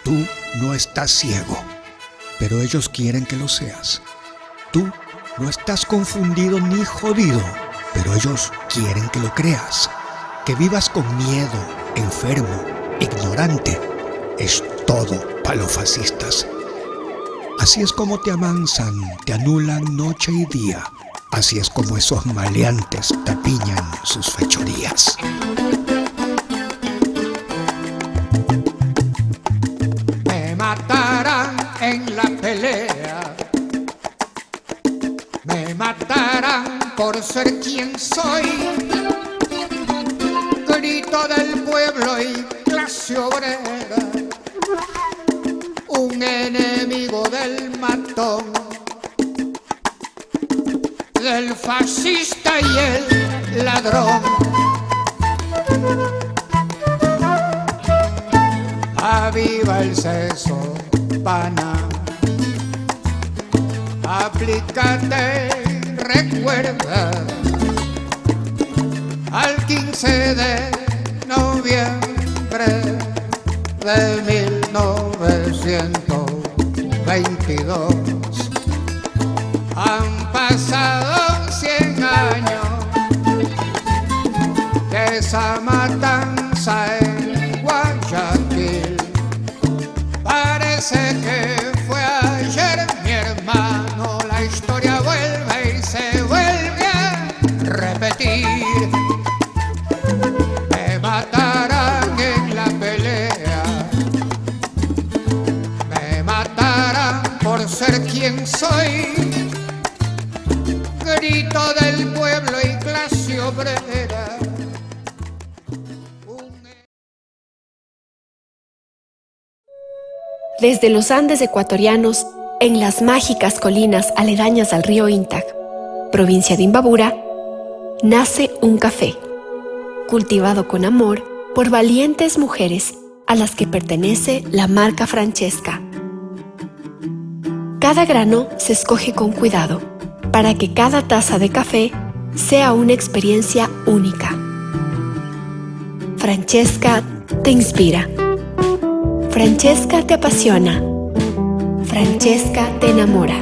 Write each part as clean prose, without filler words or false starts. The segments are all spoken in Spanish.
Tú no estás ciego, pero ellos quieren que lo seas. Tú no estás confundido ni jodido, pero ellos quieren que lo creas. Que vivas con miedo, enfermo, ignorante, es todo para los fascistas. Así es como te amansan, te anulan noche y día. Así es como esos maleantes tapiñan sus fechorías. Me matarán en la pelea, me matarán por ser quien soy, grito del pueblo y clase obrera, un enemigo del matón, del fascista y el ladrón. Aviva el seso, pana, aplícate, recuerda, al 15 de noviembre de 1922. Han pasado 100 años de esa matanza en Guayaquil. Parece que fue ayer, mi hermano, la historia vuelve y se vuelve a repetir. Me matarán en la pelea, me matarán por ser quien soy, grito del pueblo y clase obrera. Desde los Andes ecuatorianos, en las mágicas colinas aledañas al río Intac, provincia de Imbabura, nace un café, cultivado con amor por valientes mujeres a las que pertenece la marca Francesca. Cada grano se escoge con cuidado para que cada taza de café sea una experiencia única. Francesca te inspira. Francesca te apasiona. Francesca te enamora.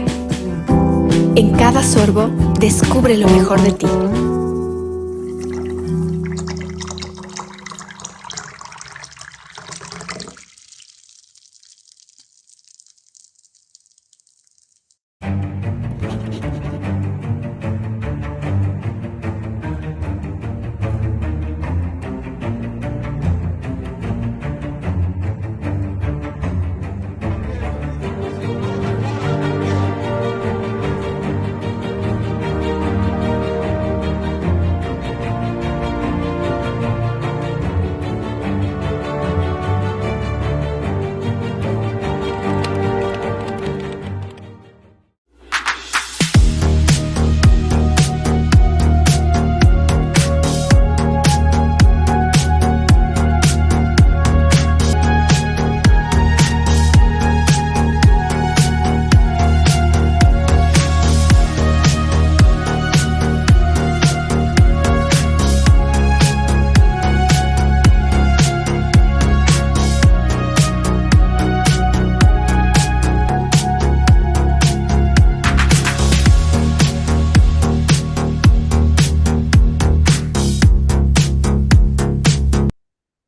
En cada sorbo, descubre lo mejor de ti.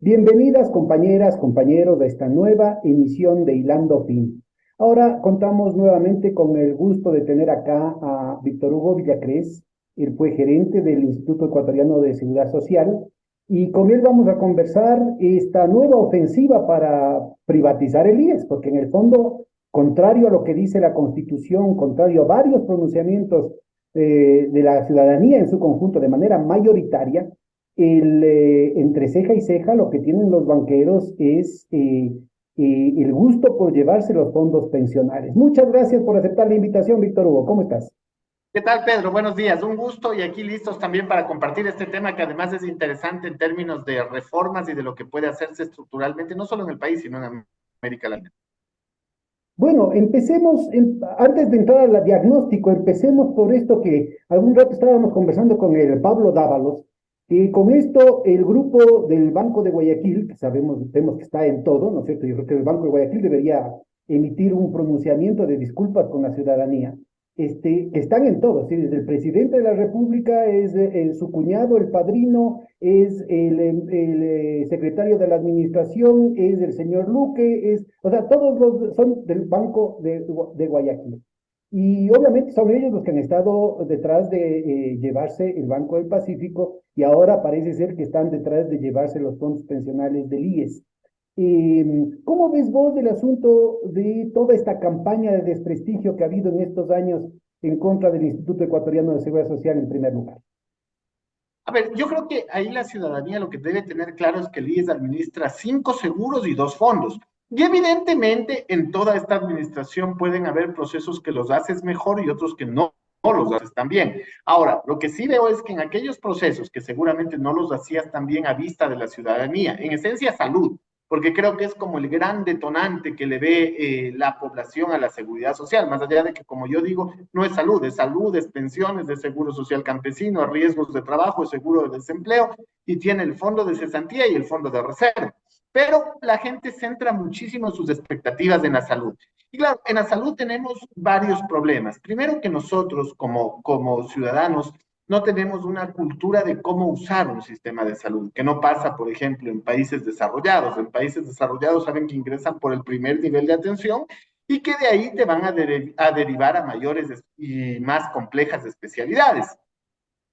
Bienvenidas compañeras, compañeros de esta nueva emisión de Hilando Fin. Ahora contamos nuevamente con el gusto de tener acá a Víctor Hugo Villacrés, él fue gerente del Instituto Ecuatoriano de Seguridad Social, y con él vamos a conversar esta nueva ofensiva para privatizar el IES, porque en el fondo, contrario a lo que dice la Constitución, contrario a varios pronunciamientos de la ciudadanía en su conjunto de manera mayoritaria, entre ceja y ceja lo que tienen los banqueros es el gusto por llevarse los fondos pensionales. Muchas gracias por aceptar la invitación, Víctor Hugo. ¿Cómo estás? ¿Qué tal, Pedro? Buenos días. Un gusto y aquí listos también para compartir este tema que además es interesante en términos de reformas y de lo que puede hacerse estructuralmente, no solo en el país, sino en América Latina. Bueno, empecemos, antes de entrar al diagnóstico, empecemos por esto que algún rato estábamos conversando con el Pablo Dávalos, Y con esto, el grupo del Banco de Guayaquil, que vemos que está en todo, ¿no es cierto? Yo creo que el Banco de Guayaquil debería emitir un pronunciamiento de disculpas con la ciudadanía, que están en todo, ¿sí? Desde el presidente de la República, es su cuñado, el padrino, es el secretario de la administración, es el señor Luque, o sea, todos son del Banco de Guayaquil. Y obviamente son ellos los que han estado detrás de llevarse el Banco del Pacífico y ahora parece ser que están detrás de llevarse los fondos pensionales del IES. ¿Cómo ves vos el asunto de toda esta campaña de desprestigio que ha habido en estos años en contra del Instituto Ecuatoriano de Seguridad Social en primer lugar? A ver, yo creo que ahí la ciudadanía lo que debe tener claro es que el IES administra 5 seguros y 2 fondos. Y evidentemente en toda esta administración pueden haber procesos que los haces mejor y otros que no los haces tan bien. Ahora, lo que sí veo es que en aquellos procesos que seguramente no los hacías tan bien a vista de la ciudadanía, en esencia salud, porque creo que es como el gran detonante que le ve la población a la seguridad social, más allá de que, como yo digo, no es salud, es pensiones, es seguro social campesino, es riesgos de trabajo, es seguro de desempleo, y tiene el fondo de cesantía y el fondo de reserva. Pero la gente centra muchísimo sus expectativas en la salud. Y claro, en la salud tenemos varios problemas. Primero que nosotros como ciudadanos no tenemos una cultura de cómo usar un sistema de salud, que no pasa, por ejemplo, en países desarrollados. En países desarrollados saben que ingresan por el primer nivel de atención y que de ahí te van a derivar a mayores y más complejas especialidades.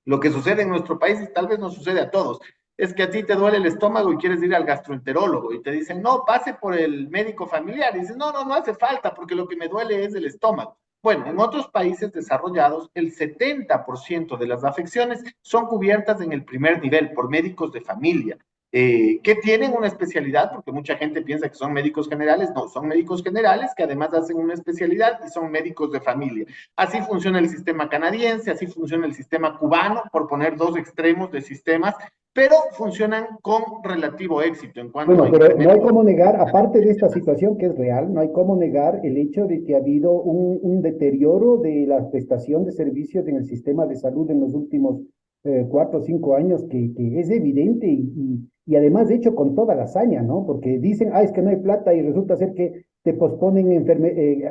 Lo que sucede en nuestro país, y tal vez no sucede a todos, es que a ti te duele el estómago y quieres ir al gastroenterólogo y te dicen, no, pase por el médico familiar. Y dices, no hace falta porque lo que me duele es el estómago. Bueno, en otros países desarrollados, el 70% de las afecciones son cubiertas en el primer nivel por médicos de familia, que tienen una especialidad, porque mucha gente piensa que son médicos generales. No, son médicos generales que además hacen una especialidad y son médicos de familia. Así funciona el sistema canadiense, así funciona el sistema cubano, por poner dos extremos de sistemas, pero funcionan con relativo éxito en cuanto Bueno, a pero no hay incremento. cómo negar, aparte de esta situación que es real, no hay cómo negar el hecho de que ha habido un deterioro de la prestación de servicios en el sistema de salud en los últimos 4 o 5 años que es evidente y además de hecho con toda la hazaña, ¿no? Porque dicen, es que no hay plata y resulta ser que te posponen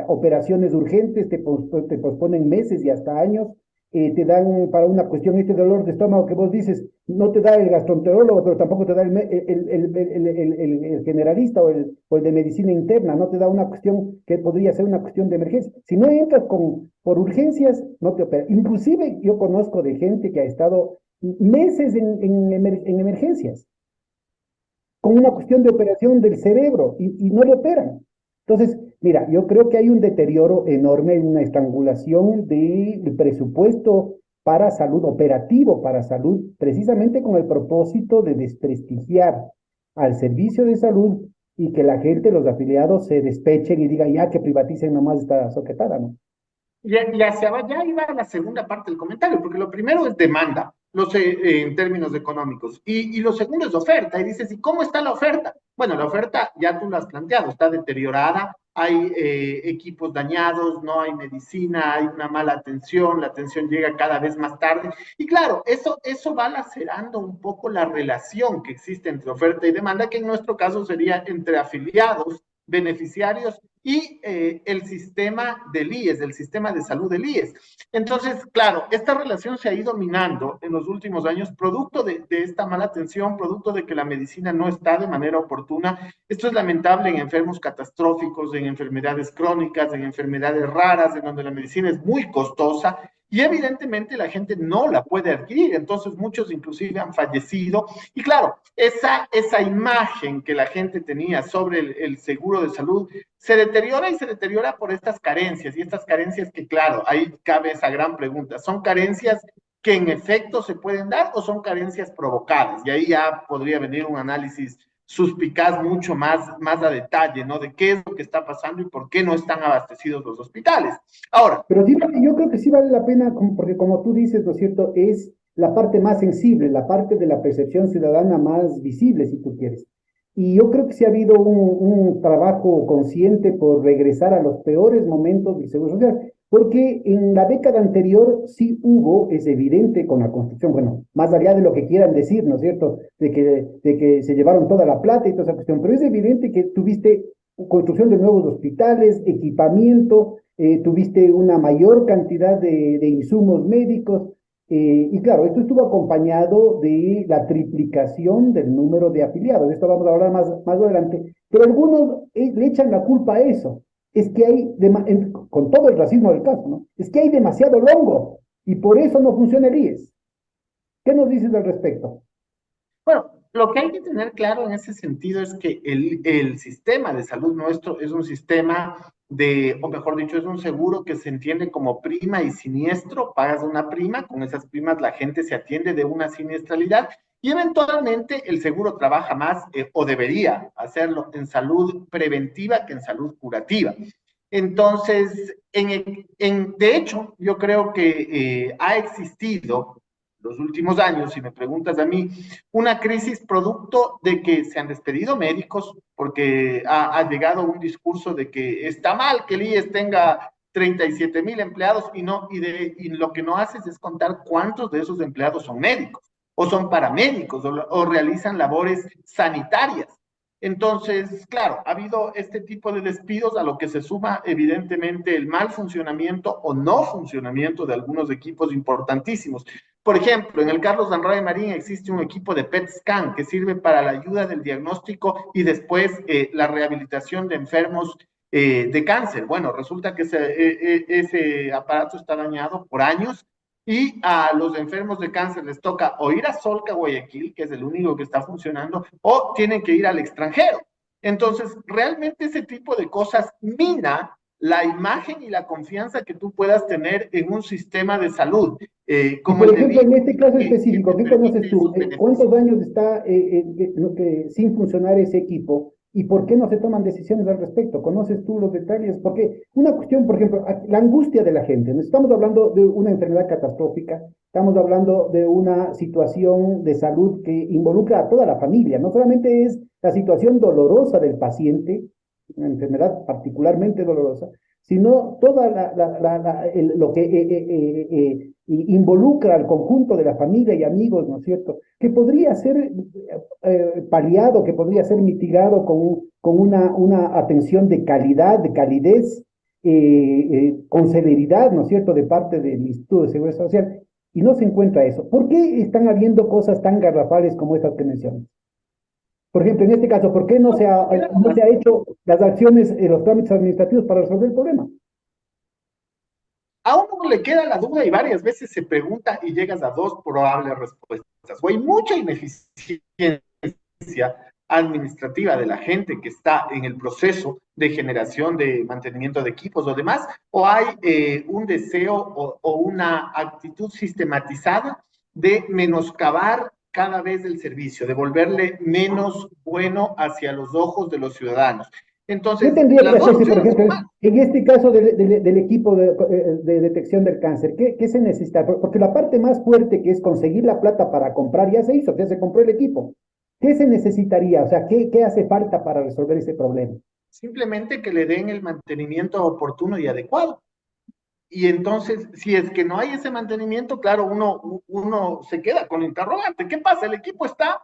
operaciones urgentes, te posponen meses y hasta años, te dan para una cuestión este dolor de estómago que vos dices, no te da el gastroenterólogo, pero tampoco te da el generalista o el de medicina interna, no te da una cuestión que podría ser una cuestión de emergencia. Si no entras por urgencias, no te opera. Inclusive yo conozco de gente que ha estado meses en emergencias, con una cuestión de operación del cerebro y no le operan. Entonces, mira, yo creo que hay un deterioro enorme, una estrangulación del presupuesto para salud, operativo para salud, precisamente con el propósito de desprestigiar al servicio de salud y que la gente, los afiliados, se despechen y digan ya que privaticen nomás esta soquetada, ¿no? Y hacia allá iba la segunda parte del comentario, porque lo primero es demanda, en términos económicos, y lo segundo es oferta, y dices, ¿y cómo está la oferta? Bueno, la oferta ya tú lo has planteado, está deteriorada, hay equipos dañados, no hay medicina, hay una mala atención, la atención llega cada vez más tarde, y claro, eso va lacerando un poco la relación que existe entre oferta y demanda, que en nuestro caso sería entre afiliados, beneficiarios y el sistema del IES, el sistema de salud del IES. Entonces, claro, esta relación se ha ido minando en los últimos años, producto de esta mala atención, producto de que la medicina no está de manera oportuna. Esto es lamentable en enfermos catastróficos, en enfermedades crónicas, en enfermedades raras, en donde la medicina es muy costosa y evidentemente la gente no la puede adquirir, entonces muchos inclusive han fallecido, y claro, esa imagen que la gente tenía sobre el seguro de salud se deteriora y se deteriora por estas carencias, y estas carencias que claro, ahí cabe esa gran pregunta, ¿son carencias que en efecto se pueden dar o son carencias provocadas? Y ahí ya podría venir un análisis suspicaz mucho más a detalle, ¿no? De qué es lo que está pasando y por qué no están abastecidos los hospitales. Ahora. Pero sí, yo creo que sí vale la pena, porque como tú dices, ¿no es cierto? Es la parte más sensible, la parte de la percepción ciudadana más visible, si tú quieres. Y yo creo que sí ha habido un trabajo consciente por regresar a los peores momentos del Seguro Social. Porque en la década anterior sí hubo, es evidente con la construcción, bueno, más allá de lo que quieran decir, ¿no es cierto? De que se llevaron toda la plata y toda esa cuestión, pero es evidente que tuviste construcción de nuevos hospitales, equipamiento, tuviste una mayor cantidad de insumos médicos, y claro, esto estuvo acompañado de la triplicación del número de afiliados. De esto vamos a hablar más adelante, pero algunos le echan la culpa a eso. Es que hay, con todo el racismo del caso, ¿no? Es que hay demasiado longo y por eso no funciona el IES. ¿Qué nos dices al respecto? Bueno, lo que hay que tener claro en ese sentido es que el sistema de salud nuestro es un sistema o mejor dicho, es un seguro que se entiende como prima y siniestro. Pagas una prima, con esas primas la gente se atiende de una siniestralidad y eventualmente el seguro trabaja más o debería hacerlo en salud preventiva que en salud curativa. Entonces, de hecho, yo creo que ha existido los últimos años, si me preguntas a mí, una crisis producto de que se han despedido médicos, porque ha llegado un discurso de que está mal que el IES tenga 37,000 empleados y lo que no haces es contar cuántos de esos empleados son médicos, o son paramédicos, o realizan labores sanitarias. Entonces, claro, ha habido este tipo de despidos a lo que se suma evidentemente el mal funcionamiento o no funcionamiento de algunos equipos importantísimos. Por ejemplo, en el Carlos Andrade Marín existe un equipo de PET scan que sirve para la ayuda del diagnóstico y después la rehabilitación de enfermos de cáncer. Bueno, resulta que ese aparato está dañado por años y a los enfermos de cáncer les toca o ir a Solca, Guayaquil, que es el único que está funcionando, o tienen que ir al extranjero. Entonces, realmente ese tipo de cosas mina la imagen y la confianza que tú puedas tener en un sistema de salud. Y Como por el de ejemplo, en este caso que específico, te ¿qué conoces permite tú? esos beneficios. ¿Cuántos años está sin funcionar ese equipo? ¿Y por qué no se toman decisiones al respecto? ¿Conoces tú los detalles? Porque una cuestión, por ejemplo, la angustia de la gente. No estamos hablando de una enfermedad catastrófica, estamos hablando de una situación de salud que involucra a toda la familia. No solamente es la situación dolorosa del paciente, una enfermedad particularmente dolorosa, sino toda lo que involucra al conjunto de la familia y amigos, ¿no es cierto? Que podría ser paliado, que podría ser mitigado con una atención de calidad, de calidez, con celeridad, ¿no es cierto?, de parte del Instituto de Seguridad Social, y no se encuentra eso. ¿Por qué están habiendo cosas tan garrafales como estas que mencionas? Por ejemplo, en este caso, ¿por qué no se ha hecho las acciones, los trámites administrativos para resolver el problema? A uno le queda la duda y varias veces se pregunta y llegas a dos probables respuestas. O hay mucha ineficiencia administrativa de la gente que está en el proceso de generación de mantenimiento de equipos o demás, o hay un deseo o una actitud sistematizada de menoscabar cada vez el servicio, de volverle menos bueno hacia los ojos de los ciudadanos. ¿Qué Entonces, tendría que las dos hacerse, por opciones son ejemplo, malas. en este caso del equipo de detección del cáncer? ¿Qué se necesita? Porque la parte más fuerte, que es conseguir la plata para comprar, ya se hizo, ya se compró el equipo. ¿Qué se necesitaría? O sea, ¿qué hace falta para resolver ese problema? Simplemente que le den el mantenimiento oportuno y adecuado. Y entonces, si es que no hay ese mantenimiento, claro, uno se queda con interrogante. ¿Qué pasa? El equipo está,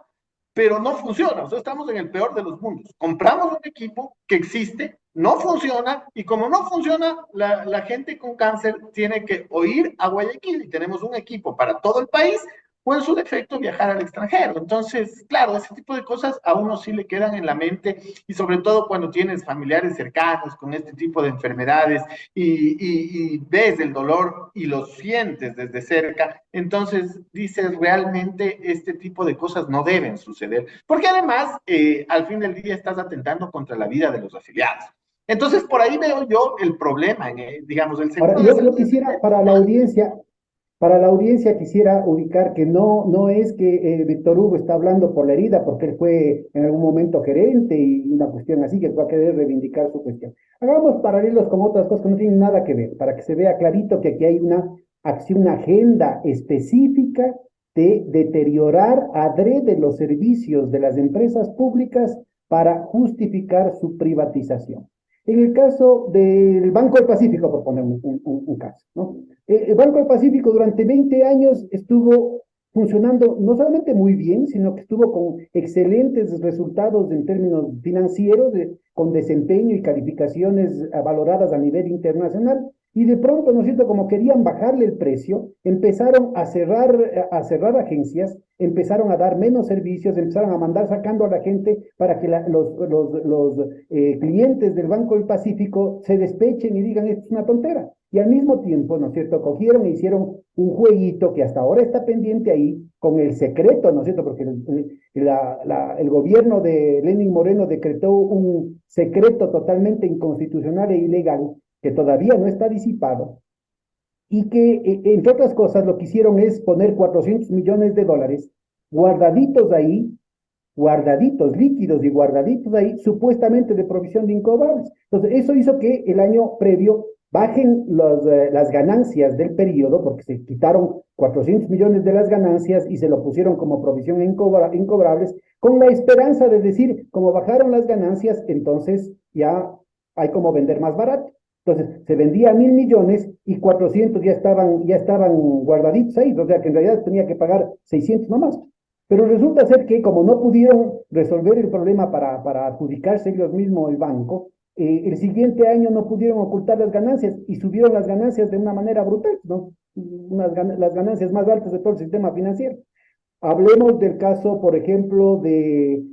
pero no funciona. O sea, estamos en el peor de los mundos. Compramos un equipo que existe, no funciona, y como no funciona, la gente con cáncer tiene que o ir a Guayaquil y tenemos un equipo para todo el país, o en su defecto viajar al extranjero. Entonces, claro, ese tipo de cosas a uno sí le quedan en la mente, y sobre todo cuando tienes familiares cercanos con este tipo de enfermedades y ves el dolor y lo sientes desde cerca, entonces dices, realmente este tipo de cosas no deben suceder, porque además, al fin del día estás atentando contra la vida de los afiliados. Entonces, por ahí veo yo el problema, digamos, el Ahora, seguro de yo salud. quisiera, para la audiencia quisiera ubicar que no es que Víctor Hugo está hablando por la herida, porque él fue en algún momento gerente y una cuestión así, que va a querer reivindicar su cuestión. Hagamos paralelos con otras cosas que no tienen nada que ver, para que se vea clarito que aquí hay una acción, una agenda específica de deteriorar adrede los servicios de las empresas públicas para justificar su privatización. En el caso del Banco del Pacífico, por poner un caso, ¿no? El Banco del Pacífico durante 20 años estuvo funcionando no solamente muy bien, sino que estuvo con excelentes resultados en términos financieros, con desempeño y calificaciones valoradas a nivel internacional. Y de pronto, ¿no es cierto?, como querían bajarle el precio, empezaron a cerrar agencias, empezaron a dar menos servicios, empezaron a mandar sacando a la gente para que los clientes del Banco del Pacífico se despechen y digan, esto es una tontera. Y al mismo tiempo, ¿no es cierto?, cogieron e hicieron un jueguito que hasta ahora está pendiente ahí, con el secreto, ¿no es cierto?, porque el gobierno de Lenín Moreno decretó un secreto totalmente inconstitucional e ilegal, que todavía no está disipado, y que, entre otras cosas, lo que hicieron es poner 400 millones de dólares guardaditos ahí, guardaditos líquidos y guardaditos ahí, supuestamente de provisión de incobrables. Entonces, eso hizo que el año previo bajen las ganancias del periodo, porque se quitaron 400 millones de las ganancias y se lo pusieron como provisión incobrables, con la esperanza de decir, como bajaron las ganancias, entonces ya hay como vender más barato. Entonces, se vendía 1.000 millones y 400 ya estaban guardaditos ahí, o sea que en realidad tenía que pagar 600 nomás. Pero resulta ser que como no pudieron resolver el problema para adjudicarse ellos mismos el banco, el siguiente año no pudieron ocultar las ganancias y subieron las ganancias de una manera brutal, ¿no? Las ganancias más altas de todo el sistema financiero. Hablemos del caso, por ejemplo, de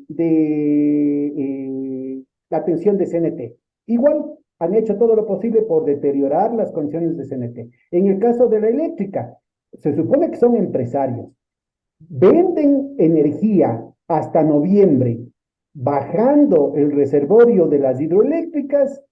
la atención de CNT. Igual han hecho todo lo posible por deteriorar las condiciones de CNT. En el caso de la eléctrica, se supone que son empresarios. Venden energía hasta noviembre, bajando el reservorio de las hidroeléctricas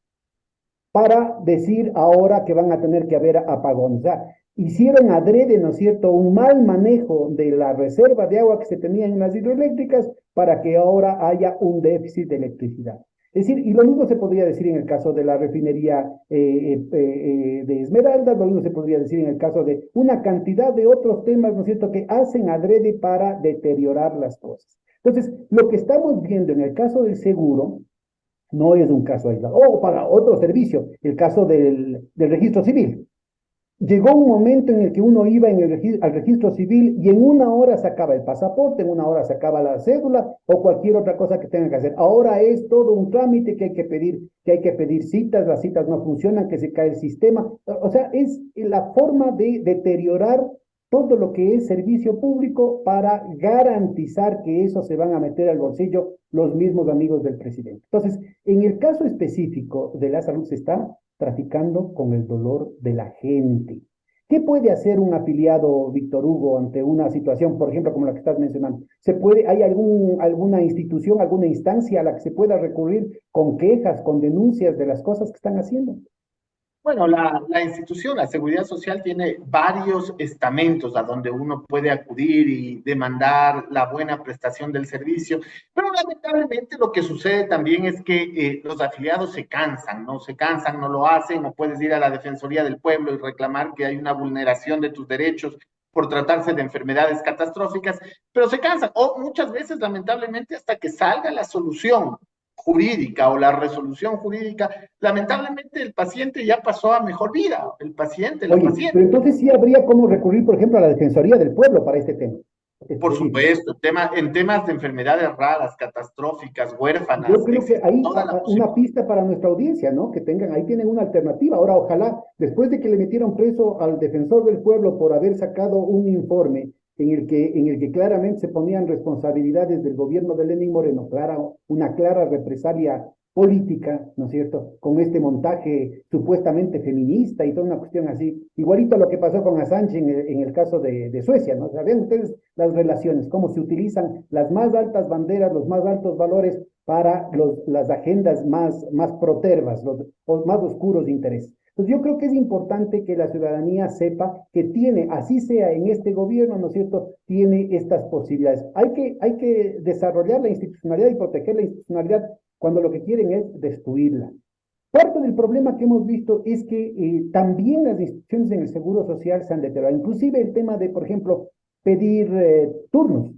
para decir ahora que van a tener que haber apagones. O sea, hicieron adrede, ¿no es cierto?, un mal manejo de la reserva de agua que se tenía en las hidroeléctricas para que ahora haya un déficit de electricidad. Es decir, y lo mismo se podría decir en el caso de la refinería de Esmeralda, lo mismo se podría decir en el caso de una cantidad de otros temas, ¿no es cierto?, que hacen adrede para deteriorar las cosas. Entonces, lo que estamos viendo en el caso del seguro no es un caso aislado. O para otro servicio, el caso del registro civil. Llegó un momento en el que uno iba al registro civil y en una hora sacaba el pasaporte, en una hora sacaba la cédula o cualquier otra cosa que tenga que hacer. Ahora es todo un trámite que hay que pedir citas, las citas no funcionan, que se cae el sistema. O sea, es la forma de deteriorar todo lo que es servicio público para garantizar que eso se van a meter al bolsillo los mismos amigos del presidente. Entonces, en el caso específico de la salud se está traficando con el dolor de la gente. ¿Qué puede hacer un afiliado, Víctor Hugo, ante una situación, por ejemplo, como la que estás mencionando? ¿Hay alguna institución, alguna instancia a la que se pueda recurrir con quejas, con denuncias de las cosas que están haciendo? Bueno, la institución, la Seguridad Social, tiene varios estamentos a donde uno puede acudir y demandar la buena prestación del servicio, pero lamentablemente lo que sucede también es que los afiliados se cansan, no lo hacen, o puedes ir a la Defensoría del Pueblo y reclamar que hay una vulneración de tus derechos por tratarse de enfermedades catastróficas, pero se cansan, o muchas veces, lamentablemente, hasta que salga la solución jurídica o la resolución jurídica, lamentablemente el paciente ya pasó a mejor vida, el paciente, la Oye, paciente. pero entonces sí habría cómo recurrir, por ejemplo, a la Defensoría del Pueblo para este tema. Por supuesto, en temas de enfermedades raras, catastróficas, huérfanas, Yo creo que hay toda la una pista para nuestra audiencia, ¿no? Que ahí tienen una alternativa. Ahora, ojalá, después de que le metieron preso al defensor del pueblo por haber sacado un informe en el que claramente se ponían responsabilidades del gobierno de Lenín Moreno, una clara represalia política, ¿no es cierto?, con este montaje supuestamente feminista y toda una cuestión así, igualito a lo que pasó con Assange en el caso de Suecia, ¿no? Saben ustedes las relaciones, cómo se utilizan las más altas banderas, los más altos valores para las agendas más protervas, los más oscuros intereses. Entonces yo creo que es importante que la ciudadanía sepa que tiene, así sea en este gobierno, ¿no es cierto?, tiene estas posibilidades. Hay que desarrollar la institucionalidad y proteger la institucionalidad cuando lo que quieren es destruirla. Parte del problema que hemos visto es que también las instituciones en el Seguro Social se han deteriorado, inclusive el tema de, por ejemplo, pedir turnos.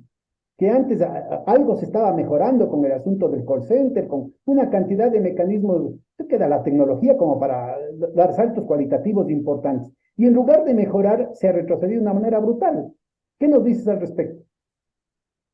que antes algo se estaba mejorando con el asunto del call center, con una cantidad de mecanismos, que da la tecnología como para dar saltos cualitativos importantes. Y en lugar de mejorar, se ha retrocedido de una manera brutal. ¿Qué nos dices al respecto?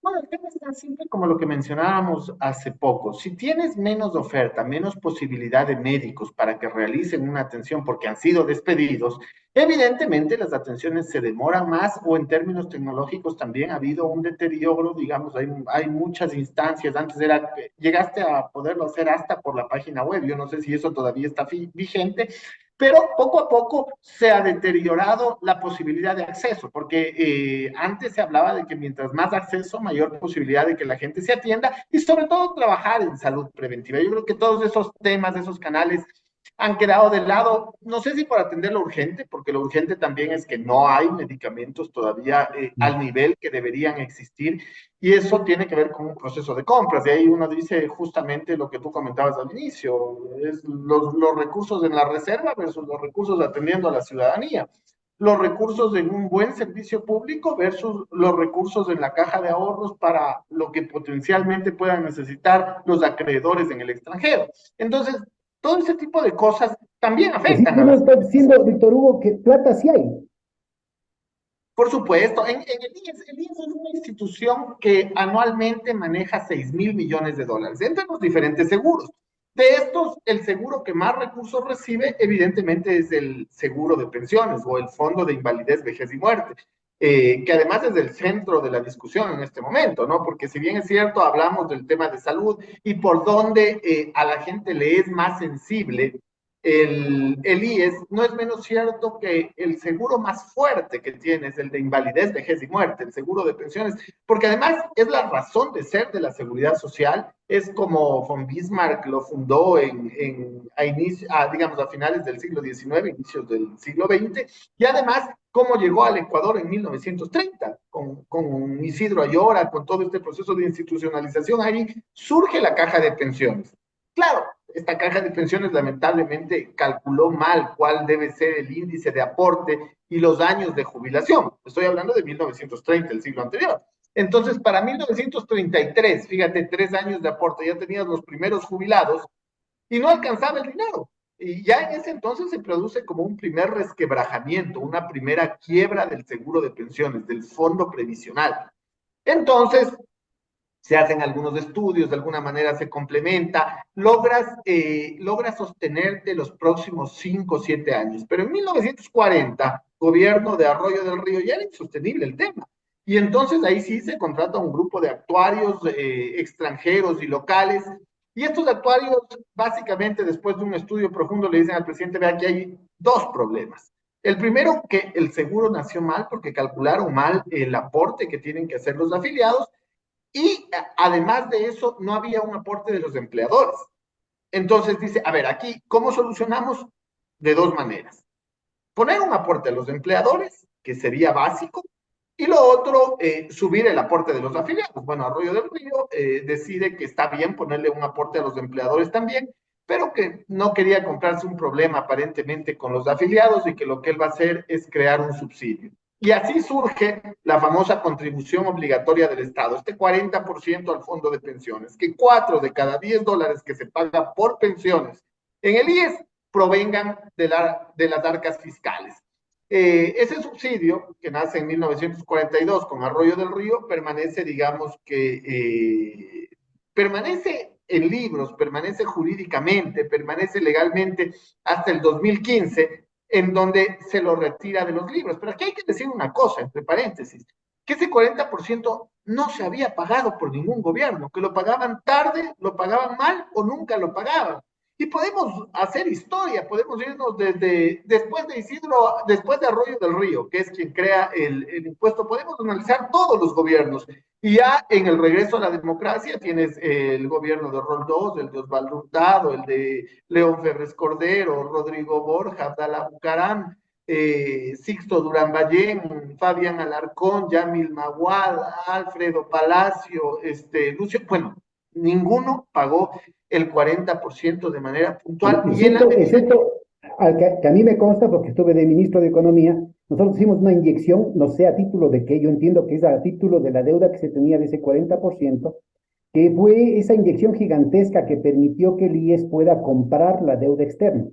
Bueno, el tema es tan simple como lo que mencionábamos hace poco. Si tienes menos oferta, menos posibilidad de médicos para que realicen una atención porque han sido despedidos, evidentemente las atenciones se demoran más o en términos tecnológicos también ha habido un deterioro, digamos, hay muchas instancias. Antes era, llegaste a poderlo hacer hasta por la página web. Yo no sé si eso todavía está vigente, pero poco a poco se ha deteriorado la posibilidad de acceso, porque antes se hablaba de que mientras más acceso, mayor posibilidad de que la gente se atienda y sobre todo trabajar en salud preventiva. Yo creo que todos esos temas, esos canales han quedado de lado, no sé si por atender lo urgente, porque lo urgente también es que no hay medicamentos todavía al nivel que deberían existir, y eso tiene que ver con un proceso de compras. Y ahí uno dice justamente lo que tú comentabas al inicio, es los recursos en la reserva versus los recursos atendiendo a la ciudadanía, los recursos en un buen servicio público versus los recursos en la caja de ahorros para lo que potencialmente puedan necesitar los acreedores en el extranjero. Entonces, todo ese tipo de cosas también Así afectan tú a nos las... estás diciendo, Víctor Hugo, que plata sí hay. Por supuesto, en el IES es una institución que anualmente maneja 6.000 millones de dólares entre los diferentes seguros. De estos, el seguro que más recursos recibe, evidentemente, es el seguro de pensiones o el fondo de invalidez, vejez y muerte, que además es el centro de la discusión en este momento, ¿no? Porque si bien es cierto, hablamos del tema de salud y por dónde a la gente le es más sensible el IES, no es menos cierto que el seguro más fuerte que tiene es el de invalidez, vejez y muerte, el seguro de pensiones, porque además es la razón de ser de la seguridad social, es como von Bismarck lo fundó digamos, a finales del siglo XIX, inicios del siglo XX, y además cómo llegó al Ecuador en 1930, con Isidro Ayora, con todo este proceso de institucionalización, ahí surge la caja de pensiones. Claro, esta caja de pensiones lamentablemente calculó mal cuál debe ser el índice de aporte y los años de jubilación. Estoy hablando de 1930, el siglo anterior. Entonces, para 1933, fíjate, 3 años de aporte, ya tenías los primeros jubilados y no alcanzaba el dinero. Y ya en ese entonces se produce como un primer resquebrajamiento, una primera quiebra del seguro de pensiones, del fondo previsional. Entonces, se hacen algunos estudios, de alguna manera se complementa, logras sostenerte los próximos 5 o 7 años. Pero en 1940, gobierno de Arroyo del Río, ya era insostenible el tema. Y entonces ahí sí se contrata un grupo de actuarios extranjeros y locales. Y estos actuarios, básicamente, después de un estudio profundo, le dicen al presidente, vea que hay dos problemas. El primero, que el seguro nació mal porque calcularon mal el aporte que tienen que hacer los afiliados, y además de eso, no había un aporte de los empleadores. Entonces dice, a ver, aquí, ¿cómo solucionamos? De dos maneras. Poner un aporte a los empleadores, que sería básico, y lo otro, subir el aporte de los afiliados. Bueno, Arroyo del Río decide que está bien ponerle un aporte a los empleadores también, pero que no quería comprarse un problema aparentemente con los afiliados y que lo que él va a hacer es crear un subsidio. Y así surge la famosa contribución obligatoria del Estado, este 40% al fondo de pensiones, que 4 de cada 10 dólares que se paga por pensiones en el IES provengan de las arcas fiscales. Ese subsidio, que nace en 1942 con Arroyo del Río, permanece, digamos que, permanece en libros, permanece jurídicamente, permanece legalmente hasta el 2015, en donde se lo retira de los libros. Pero aquí hay que decir una cosa, entre paréntesis, que ese 40% no se había pagado por ningún gobierno, que lo pagaban tarde, lo pagaban mal o nunca lo pagaban. Y podemos hacer historia, podemos irnos desde después de Isidro, después de Arroyo del Río, que es quien crea el impuesto, podemos analizar todos los gobiernos. Y ya en el regreso a la democracia tienes el gobierno de Roldós, el de Osvaldo Hurtado, el de León Febres Cordero, Rodrigo Borja, Abdala Bucaram, Sixto Durán Ballén, Fabián Alarcón, Yamil Maguad, Alfredo Palacio, Lucio, bueno, ninguno pagó el 40% de manera puntual. Excepto que a mí me consta porque estuve de ministro de Economía, nosotros hicimos una inyección, no sé a título de qué, yo entiendo que es a título de la deuda que se tenía de ese 40%, que fue esa inyección gigantesca que permitió que el IES pueda comprar la deuda externa.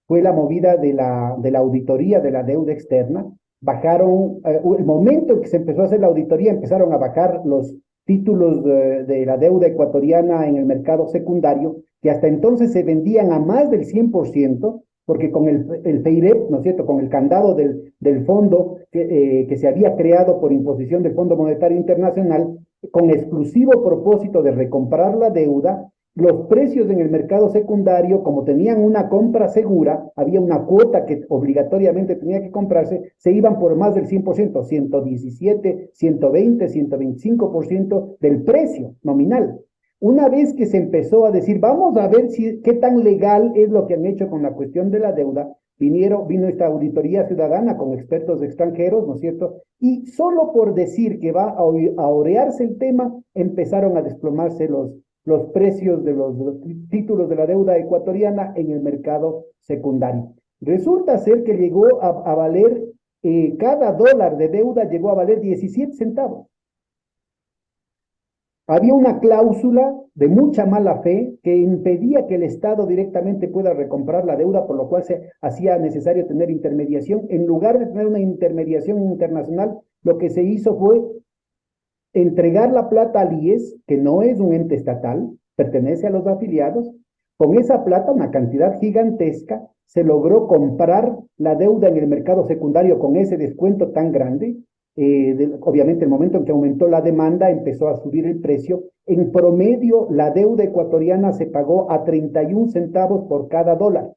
Fue la movida de la auditoría de la deuda externa. Bajaron, el momento en que se empezó a hacer la auditoría, empezaron a bajar los títulos de la deuda ecuatoriana en el mercado secundario, que hasta entonces se vendían a más del 100%, porque con el FEIREP, ¿no es cierto?, con el candado del fondo que se había creado por imposición del Fondo Monetario Internacional, con exclusivo propósito de recomprar la deuda, los precios en el mercado secundario, como tenían una compra segura, había una cuota que obligatoriamente tenía que comprarse, se iban por más del 100%, 117, 120, 125% del precio nominal. Una vez que se empezó a decir, vamos a ver qué tan legal es lo que han hecho con la cuestión de la deuda, vino esta auditoría ciudadana con expertos extranjeros, ¿no es cierto? Y solo por decir que va a orearse el tema, empezaron a desplomarse los precios de los títulos de la deuda ecuatoriana en el mercado secundario. Resulta ser que llegó a valer, cada dólar de deuda llegó a valer 17 centavos. Había una cláusula de mucha mala fe que impedía que el Estado directamente pueda recomprar la deuda, por lo cual se hacía necesario tener intermediación. En lugar de tener una intermediación internacional, lo que se hizo fue entregar la plata al IES, que no es un ente estatal, pertenece a los afiliados. Con esa plata, una cantidad gigantesca, se logró comprar la deuda en el mercado secundario con ese descuento tan grande. Obviamente, el momento en que aumentó la demanda, empezó a subir el precio. En promedio, la deuda ecuatoriana se pagó a 31 centavos por cada dólar.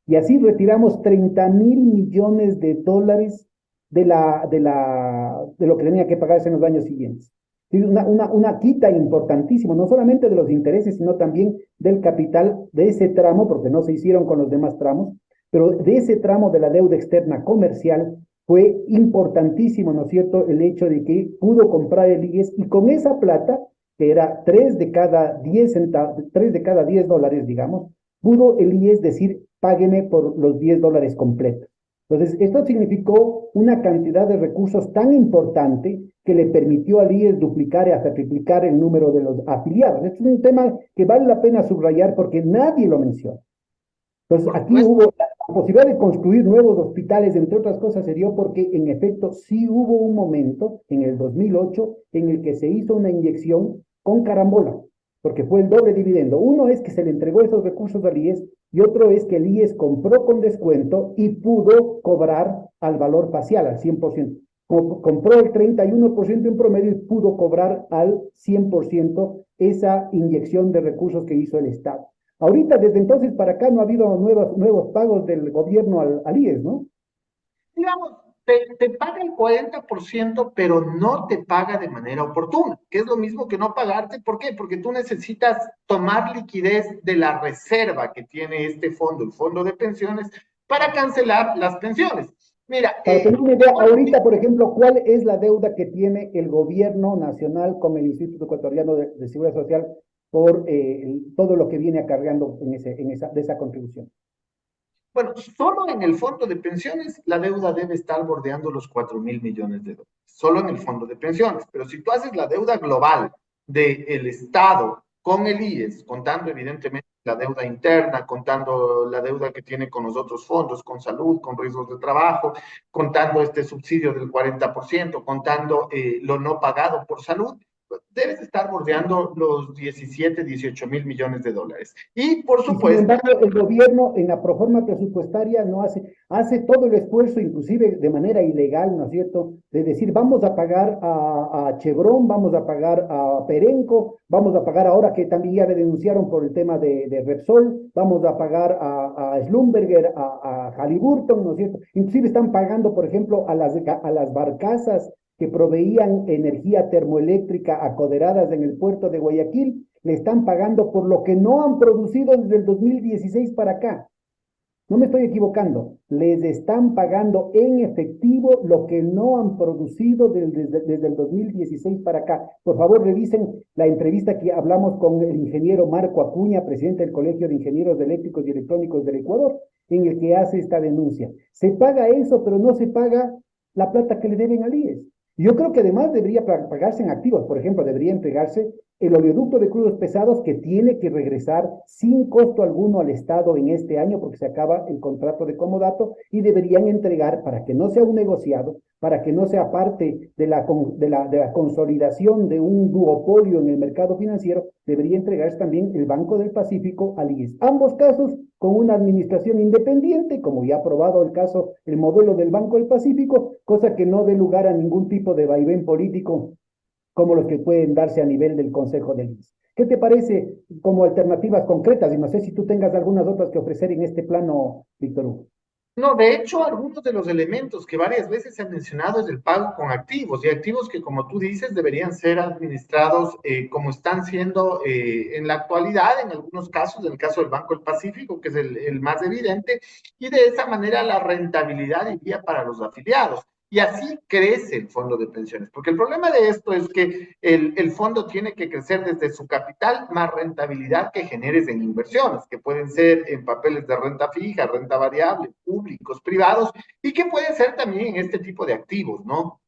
Y así retiramos 30.000 millones de dólares de lo que tenía que pagarse en los años siguientes. Una quita importantísima, no solamente de los intereses, sino también del capital de ese tramo, porque no se hicieron con los demás tramos, pero de ese tramo de la deuda externa comercial fue importantísimo, ¿no es cierto?, el hecho de que pudo comprar el IES y con esa plata, que era 3 de cada 10 centavos, 3 de cada 10 dólares, digamos, pudo el IES decir, págueme por los 10 dólares completos. Entonces, esto significó una cantidad de recursos tan importante que le permitió al IES duplicar y hasta triplicar el número de los afiliados. Este es un tema que vale la pena subrayar porque nadie lo menciona. Entonces, aquí hubo la posibilidad de construir nuevos hospitales, entre otras cosas, se dio porque, en efecto, sí hubo un momento, en el 2008, en el que se hizo una inyección con carambola, porque fue el doble dividendo. Uno es que se le entregó esos recursos al IES y otro es que el IES compró con descuento y pudo cobrar al valor parcial, al 100%. Compró el 31% en promedio y pudo cobrar al 100% esa inyección de recursos que hizo el Estado. Ahorita, desde entonces para acá, no ha habido nuevos pagos del gobierno al IES, ¿no? Digamos, te paga el 40%, pero no te paga de manera oportuna, que es lo mismo que no pagarte. ¿Por qué? Porque tú necesitas tomar liquidez de la reserva que tiene este fondo, el fondo de pensiones, para cancelar las pensiones. Mira, para tener una idea, ahorita, por ejemplo, ¿cuál es la deuda que tiene el gobierno nacional con el Instituto Ecuatoriano de Seguridad Social por todo lo que viene acarreando de esa contribución? Bueno, solo en el fondo de pensiones la deuda debe estar bordeando los 4.000 millones de dólares, solo en el fondo de pensiones. Pero si tú haces la deuda global del Estado con el IES, contando evidentemente la deuda interna, contando la deuda que tiene con los otros fondos, con salud, con riesgos de trabajo, contando este subsidio del 40%, contando lo no pagado por salud, debes estar bordeando los 17, 18 mil millones de dólares. Y por supuesto... Y sin embargo, el gobierno en la proforma presupuestaria no hace todo el esfuerzo, inclusive de manera ilegal, ¿no es cierto?, de decir, vamos a pagar a Chevron, vamos a pagar a Perenco, vamos a pagar ahora que también ya le denunciaron por el tema de Repsol, vamos a pagar a Schlumberger, a Halliburton, ¿no es cierto? Inclusive están pagando, por ejemplo, a las barcazas que proveían energía termoeléctrica acoderadas en el puerto de Guayaquil, le están pagando por lo que no han producido desde el 2016 para acá. No me estoy equivocando, les están pagando en efectivo lo que no han producido desde el 2016 para acá. Por favor, revisen la entrevista que hablamos con el ingeniero Marco Acuña, presidente del Colegio de Ingenieros Eléctricos y Electrónicos del Ecuador, en el que hace esta denuncia. Se paga eso, pero no se paga la plata que le deben al IES. Yo creo que además debería pagarse en activos. Por ejemplo, debería entregarse el oleoducto de crudos pesados que tiene que regresar sin costo alguno al Estado en este año porque se acaba el contrato de comodato, y deberían entregar, para que no sea un negociado, para que no sea parte de la consolidación de un duopolio en el mercado financiero, debería entregarse también el Banco del Pacífico al IES. Ambos casos con una administración independiente, como ya ha probado el modelo del Banco del Pacífico, cosa que no dé lugar a ningún tipo de vaivén político como los que pueden darse a nivel del Consejo del IES. ¿Qué te parece como alternativas concretas? Y no sé si tú tengas algunas otras que ofrecer en este plano, Víctor Hugo. No, de hecho, algunos de los elementos que varias veces se han mencionado es el pago con activos, y activos que, como tú dices, deberían ser administrados como están siendo en la actualidad, en algunos casos, en el caso del Banco del Pacífico, que es el más evidente, y de esa manera la rentabilidad iría para los afiliados. Y así crece el fondo de pensiones, porque el problema de esto es que el fondo tiene que crecer desde su capital más rentabilidad que generes en inversiones, que pueden ser en papeles de renta fija, renta variable, públicos, privados, y que pueden ser también en este tipo de activos, ¿no?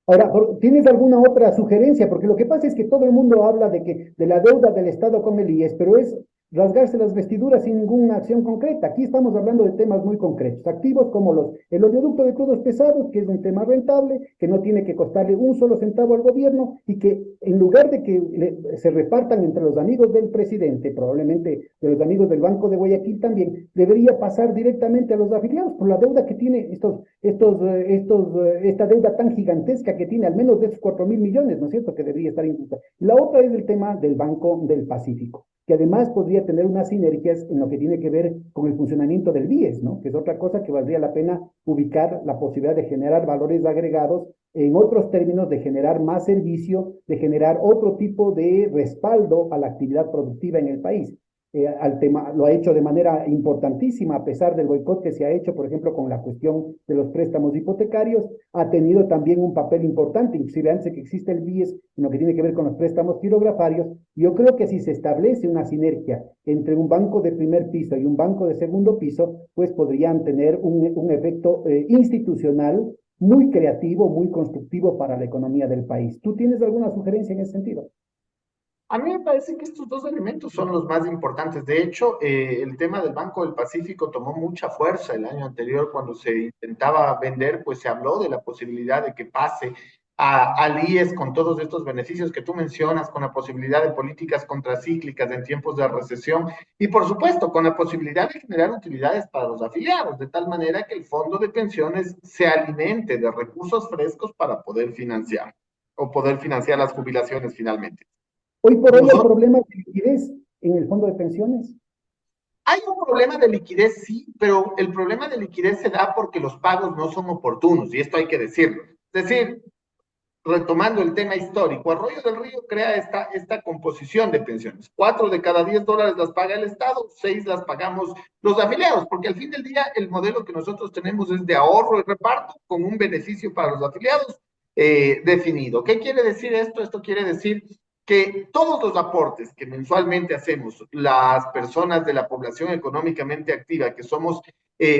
Ahora, ¿tienes alguna otra sugerencia? Porque lo que pasa es que todo el mundo habla de la deuda del Estado con el IES, pero es rasgarse las vestiduras sin ninguna acción concreta. Aquí estamos hablando de temas muy concretos, activos como el oleoducto de crudos pesados, que es un tema rentable, que no tiene que costarle un solo centavo al gobierno, y que en lugar de que se repartan entre los amigos del presidente, probablemente de los amigos del Banco de Guayaquil también, debería pasar directamente a los afiliados por la deuda que tiene esta deuda tan gigantesca que tiene, al menos de esos 4.000 millones, ¿no es cierto?, que debería estar incluida. La otra es el tema del Banco del Pacífico, que además podría tener unas sinergias en lo que tiene que ver con el funcionamiento del BIES, ¿no? Que es otra cosa que valdría la pena ubicar, la posibilidad de generar valores agregados, en otros términos, de generar más servicio, de generar otro tipo de respaldo a la actividad productiva en el país. Al tema, lo ha hecho de manera importantísima, a pesar del boicot que se ha hecho, por ejemplo, con la cuestión de los préstamos hipotecarios, ha tenido también un papel importante, inclusive antes de que exista el BIES, en lo que tiene que ver con los préstamos quirografarios. Yo creo que si se establece una sinergia entre un banco de primer piso y un banco de segundo piso, pues podrían tener un efecto institucional muy creativo, muy constructivo para la economía del país. ¿Tú tienes alguna sugerencia en ese sentido? A mí me parece que estos dos elementos son los más importantes. De hecho, el tema del Banco del Pacífico tomó mucha fuerza el año anterior cuando se intentaba vender, pues se habló de la posibilidad de que pase al IES con todos estos beneficios que tú mencionas, con la posibilidad de políticas contracíclicas en tiempos de recesión y, por supuesto, con la posibilidad de generar utilidades para los afiliados, de tal manera que el fondo de pensiones se alimente de recursos frescos para poder financiar o poder financiar las jubilaciones finalmente. Hoy por hoy hay Nosotros, problemas de liquidez en el fondo de pensiones. hay un problema de liquidez, sí, pero el problema de liquidez se da porque los pagos no son oportunos, y esto hay que decirlo. Es decir, retomando el tema histórico, Arroyo del Río crea esta composición de pensiones. 4 de cada 10 dólares las paga el Estado, 6 las pagamos los afiliados, porque al fin del día el modelo que nosotros tenemos es de ahorro y reparto con un beneficio para los afiliados definido. ¿Qué quiere decir esto? Esto quiere decir que todos los aportes que mensualmente hacemos las personas de la población económicamente activa, que somos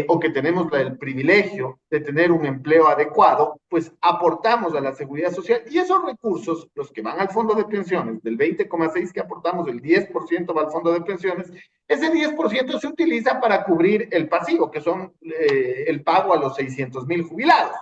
o que tenemos el privilegio de tener un empleo adecuado, pues aportamos a la seguridad social, y esos recursos, los que van al fondo de pensiones, del 20,6 que aportamos, el 10% va al fondo de pensiones, ese 10% se utiliza para cubrir el pasivo, que son el pago a los 600,000 jubilados.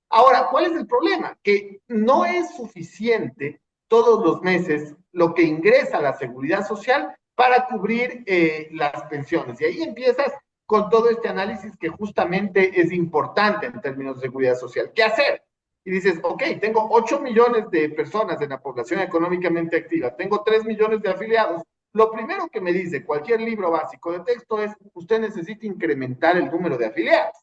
Ahora, ¿cuál es el problema? Que no es suficiente todos los meses lo que ingresa a la seguridad social para cubrir las pensiones. Y ahí empiezas con todo este análisis que justamente es importante en términos de seguridad social. ¿Qué hacer? Y dices, ok, tengo 8 millones de personas en la población económicamente activa, tengo 3 millones de afiliados. Lo primero que me dice cualquier libro básico de texto es, usted necesita incrementar el número de afiliados.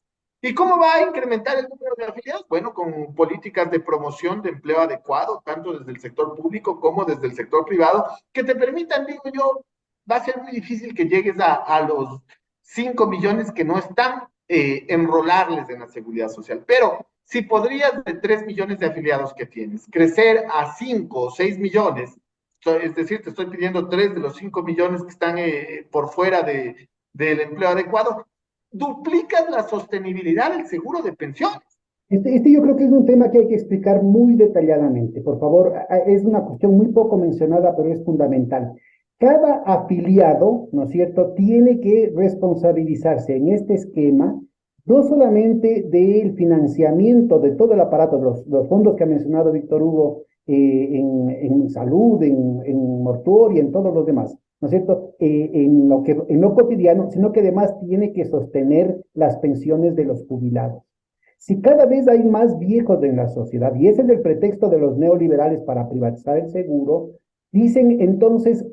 ¿Y cómo va a incrementar el número de afiliados? Bueno, con políticas de promoción de empleo adecuado, tanto desde el sector público como desde el sector privado, que te permitan, digo yo, va a ser muy difícil que llegues a los 5 millones que no están, enrolarles en la seguridad social. Pero si podrías de 3 millones de afiliados que tienes, crecer a 5 o 6 millones, es decir, te estoy pidiendo 3 de los 5 millones que están por fuera del empleo adecuado, duplicas la sostenibilidad del seguro de pensiones. Este yo creo que es un tema que hay que explicar muy detalladamente. Por favor, es una cuestión muy poco mencionada, pero es fundamental. Cada afiliado, ¿no es cierto?, tiene que responsabilizarse en este esquema, no solamente del financiamiento de todo el aparato, los fondos que ha mencionado Víctor Hugo, en salud, en mortuorio y en todos los demás, ¿no es cierto?, en lo cotidiano, sino que además tiene que sostener las pensiones de los jubilados. Si cada vez hay más viejos en la sociedad, y ese es el pretexto de los neoliberales para privatizar el seguro, dicen entonces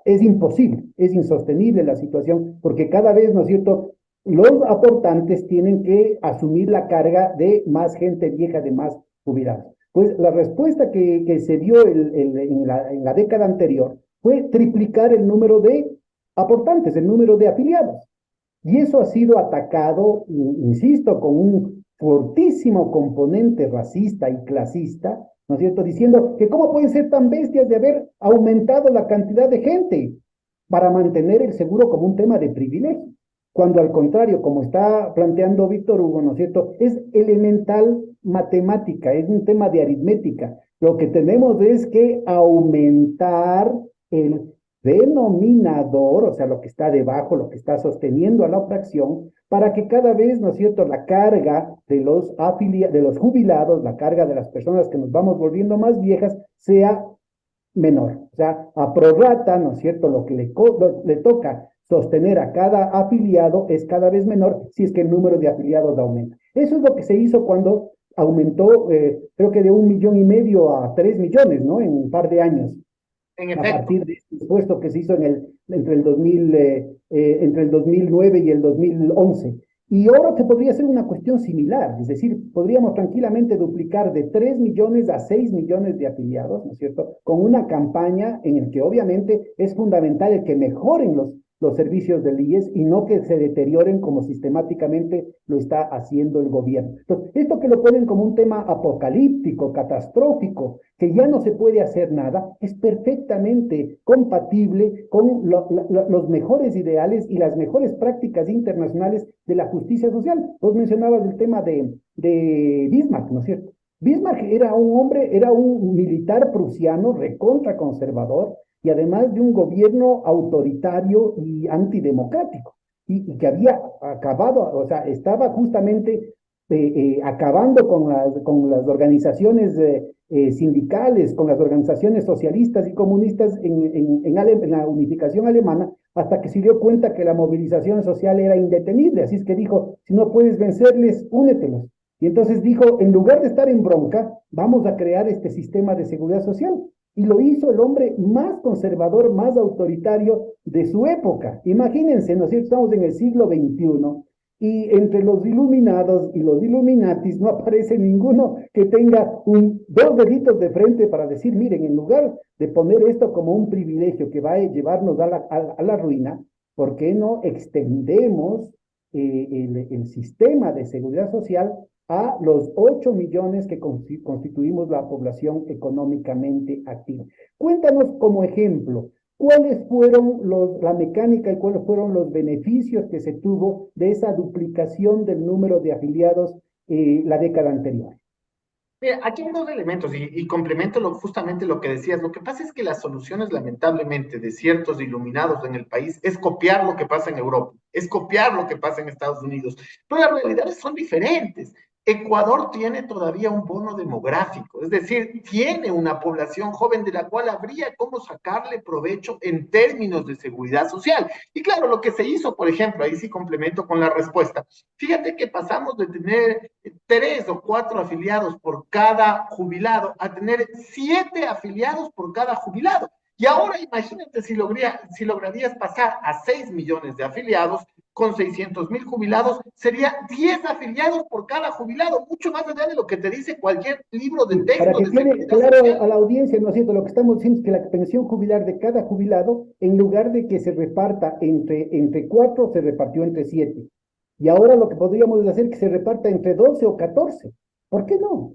es imposible, es insostenible la situación, porque cada vez, ¿no es cierto?, los aportantes tienen que asumir la carga de más gente vieja, de más jubilados. Pues la respuesta que se dio en la década anterior fue triplicar el número de aportantes, el número de afiliados. Y eso ha sido atacado, insisto, con un fortísimo componente racista y clasista, ¿no es cierto?, diciendo que cómo pueden ser tan bestias de haber aumentado la cantidad de gente para mantener el seguro como un tema de privilegio, cuando al contrario, como está planteando Víctor Hugo, ¿no es cierto?, es elemental matemática, es un tema de aritmética. Lo que tenemos es que aumentar el denominador, o sea, lo que está debajo, lo que está sosteniendo a la fracción, para que cada vez, ¿no es cierto?, la carga de los jubilados, la carga de las personas que nos vamos volviendo más viejas, sea menor. O sea, a prorrata, ¿no es cierto?, lo que le toca sostener a cada afiliado es cada vez menor si es que el número de afiliados aumenta. Eso es lo que se hizo cuando aumentó, creo que de 1,5 millones a 3 millones, ¿no?, en un par de años. En A efecto. partir de este esfuerzo que se hizo entre el 2009 y el 2011. Y ahora se podría hacer una cuestión similar, es decir, podríamos tranquilamente duplicar de 3 millones a 6 millones de afiliados, ¿no es cierto?, con una campaña en la que obviamente es fundamental el que mejoren los servicios del IES y no que se deterioren como sistemáticamente lo está haciendo el gobierno. Entonces, esto que lo ponen como un tema apocalíptico, catastrófico, que ya no se puede hacer nada, es perfectamente compatible con los mejores ideales y las mejores prácticas internacionales de la justicia social. Vos mencionabas el tema de Bismarck, ¿no es cierto? Bismarck era un hombre, era un militar prusiano recontra conservador, y además de un gobierno autoritario y antidemocrático, y que había acabado, o sea, estaba justamente acabando con las organizaciones sindicales, con las organizaciones socialistas y comunistas en la unificación alemana, hasta que se dio cuenta que la movilización social era indetenible. Así es que dijo, si no puedes vencerles, únetelos. Y entonces dijo, en lugar de estar en bronca, vamos a crear este sistema de seguridad social. Y lo hizo el hombre más conservador, más autoritario de su época. Imagínense, ¿no es cierto? Estamos en el siglo XXI y entre los iluminados y los illuminatis no aparece ninguno que tenga dos deditos de frente para decir, miren, en lugar de poner esto como un privilegio que va a llevarnos a la ruina, ¿por qué no extendemos el sistema de seguridad social a los 8 millones que constituimos la población económicamente activa? Cuéntanos como ejemplo, ¿cuáles fueron la mecánica y cuáles fueron los beneficios que se tuvo de esa duplicación del número de afiliados la década anterior? Mira, aquí hay dos elementos y complemento justamente lo que decías. Lo que pasa es que las soluciones, lamentablemente, de ciertos iluminados en el país es copiar lo que pasa en Europa, es copiar lo que pasa en Estados Unidos, pero las realidades son diferentes. Ecuador tiene todavía un bono demográfico, es decir, tiene una población joven de la cual habría cómo sacarle provecho en términos de seguridad social. Y claro, lo que se hizo, por ejemplo, ahí sí complemento con la respuesta. Fíjate que pasamos de tener 3 o 4 afiliados por cada jubilado a tener 7 afiliados por cada jubilado. Y ahora imagínate si lograrías pasar a 6 millones de afiliados con 600,000 jubilados, sería 10 afiliados por cada jubilado, mucho más allá de lo que te dice cualquier libro de texto. Para que de quede seguridad claro social. a la audiencia, ¿no es cierto? Lo que estamos diciendo es que la pensión jubilar de cada jubilado, en lugar de que se reparta entre 4, se repartió entre 7. Y ahora lo que podríamos hacer es que se reparta entre 12 o 14. ¿Por qué no?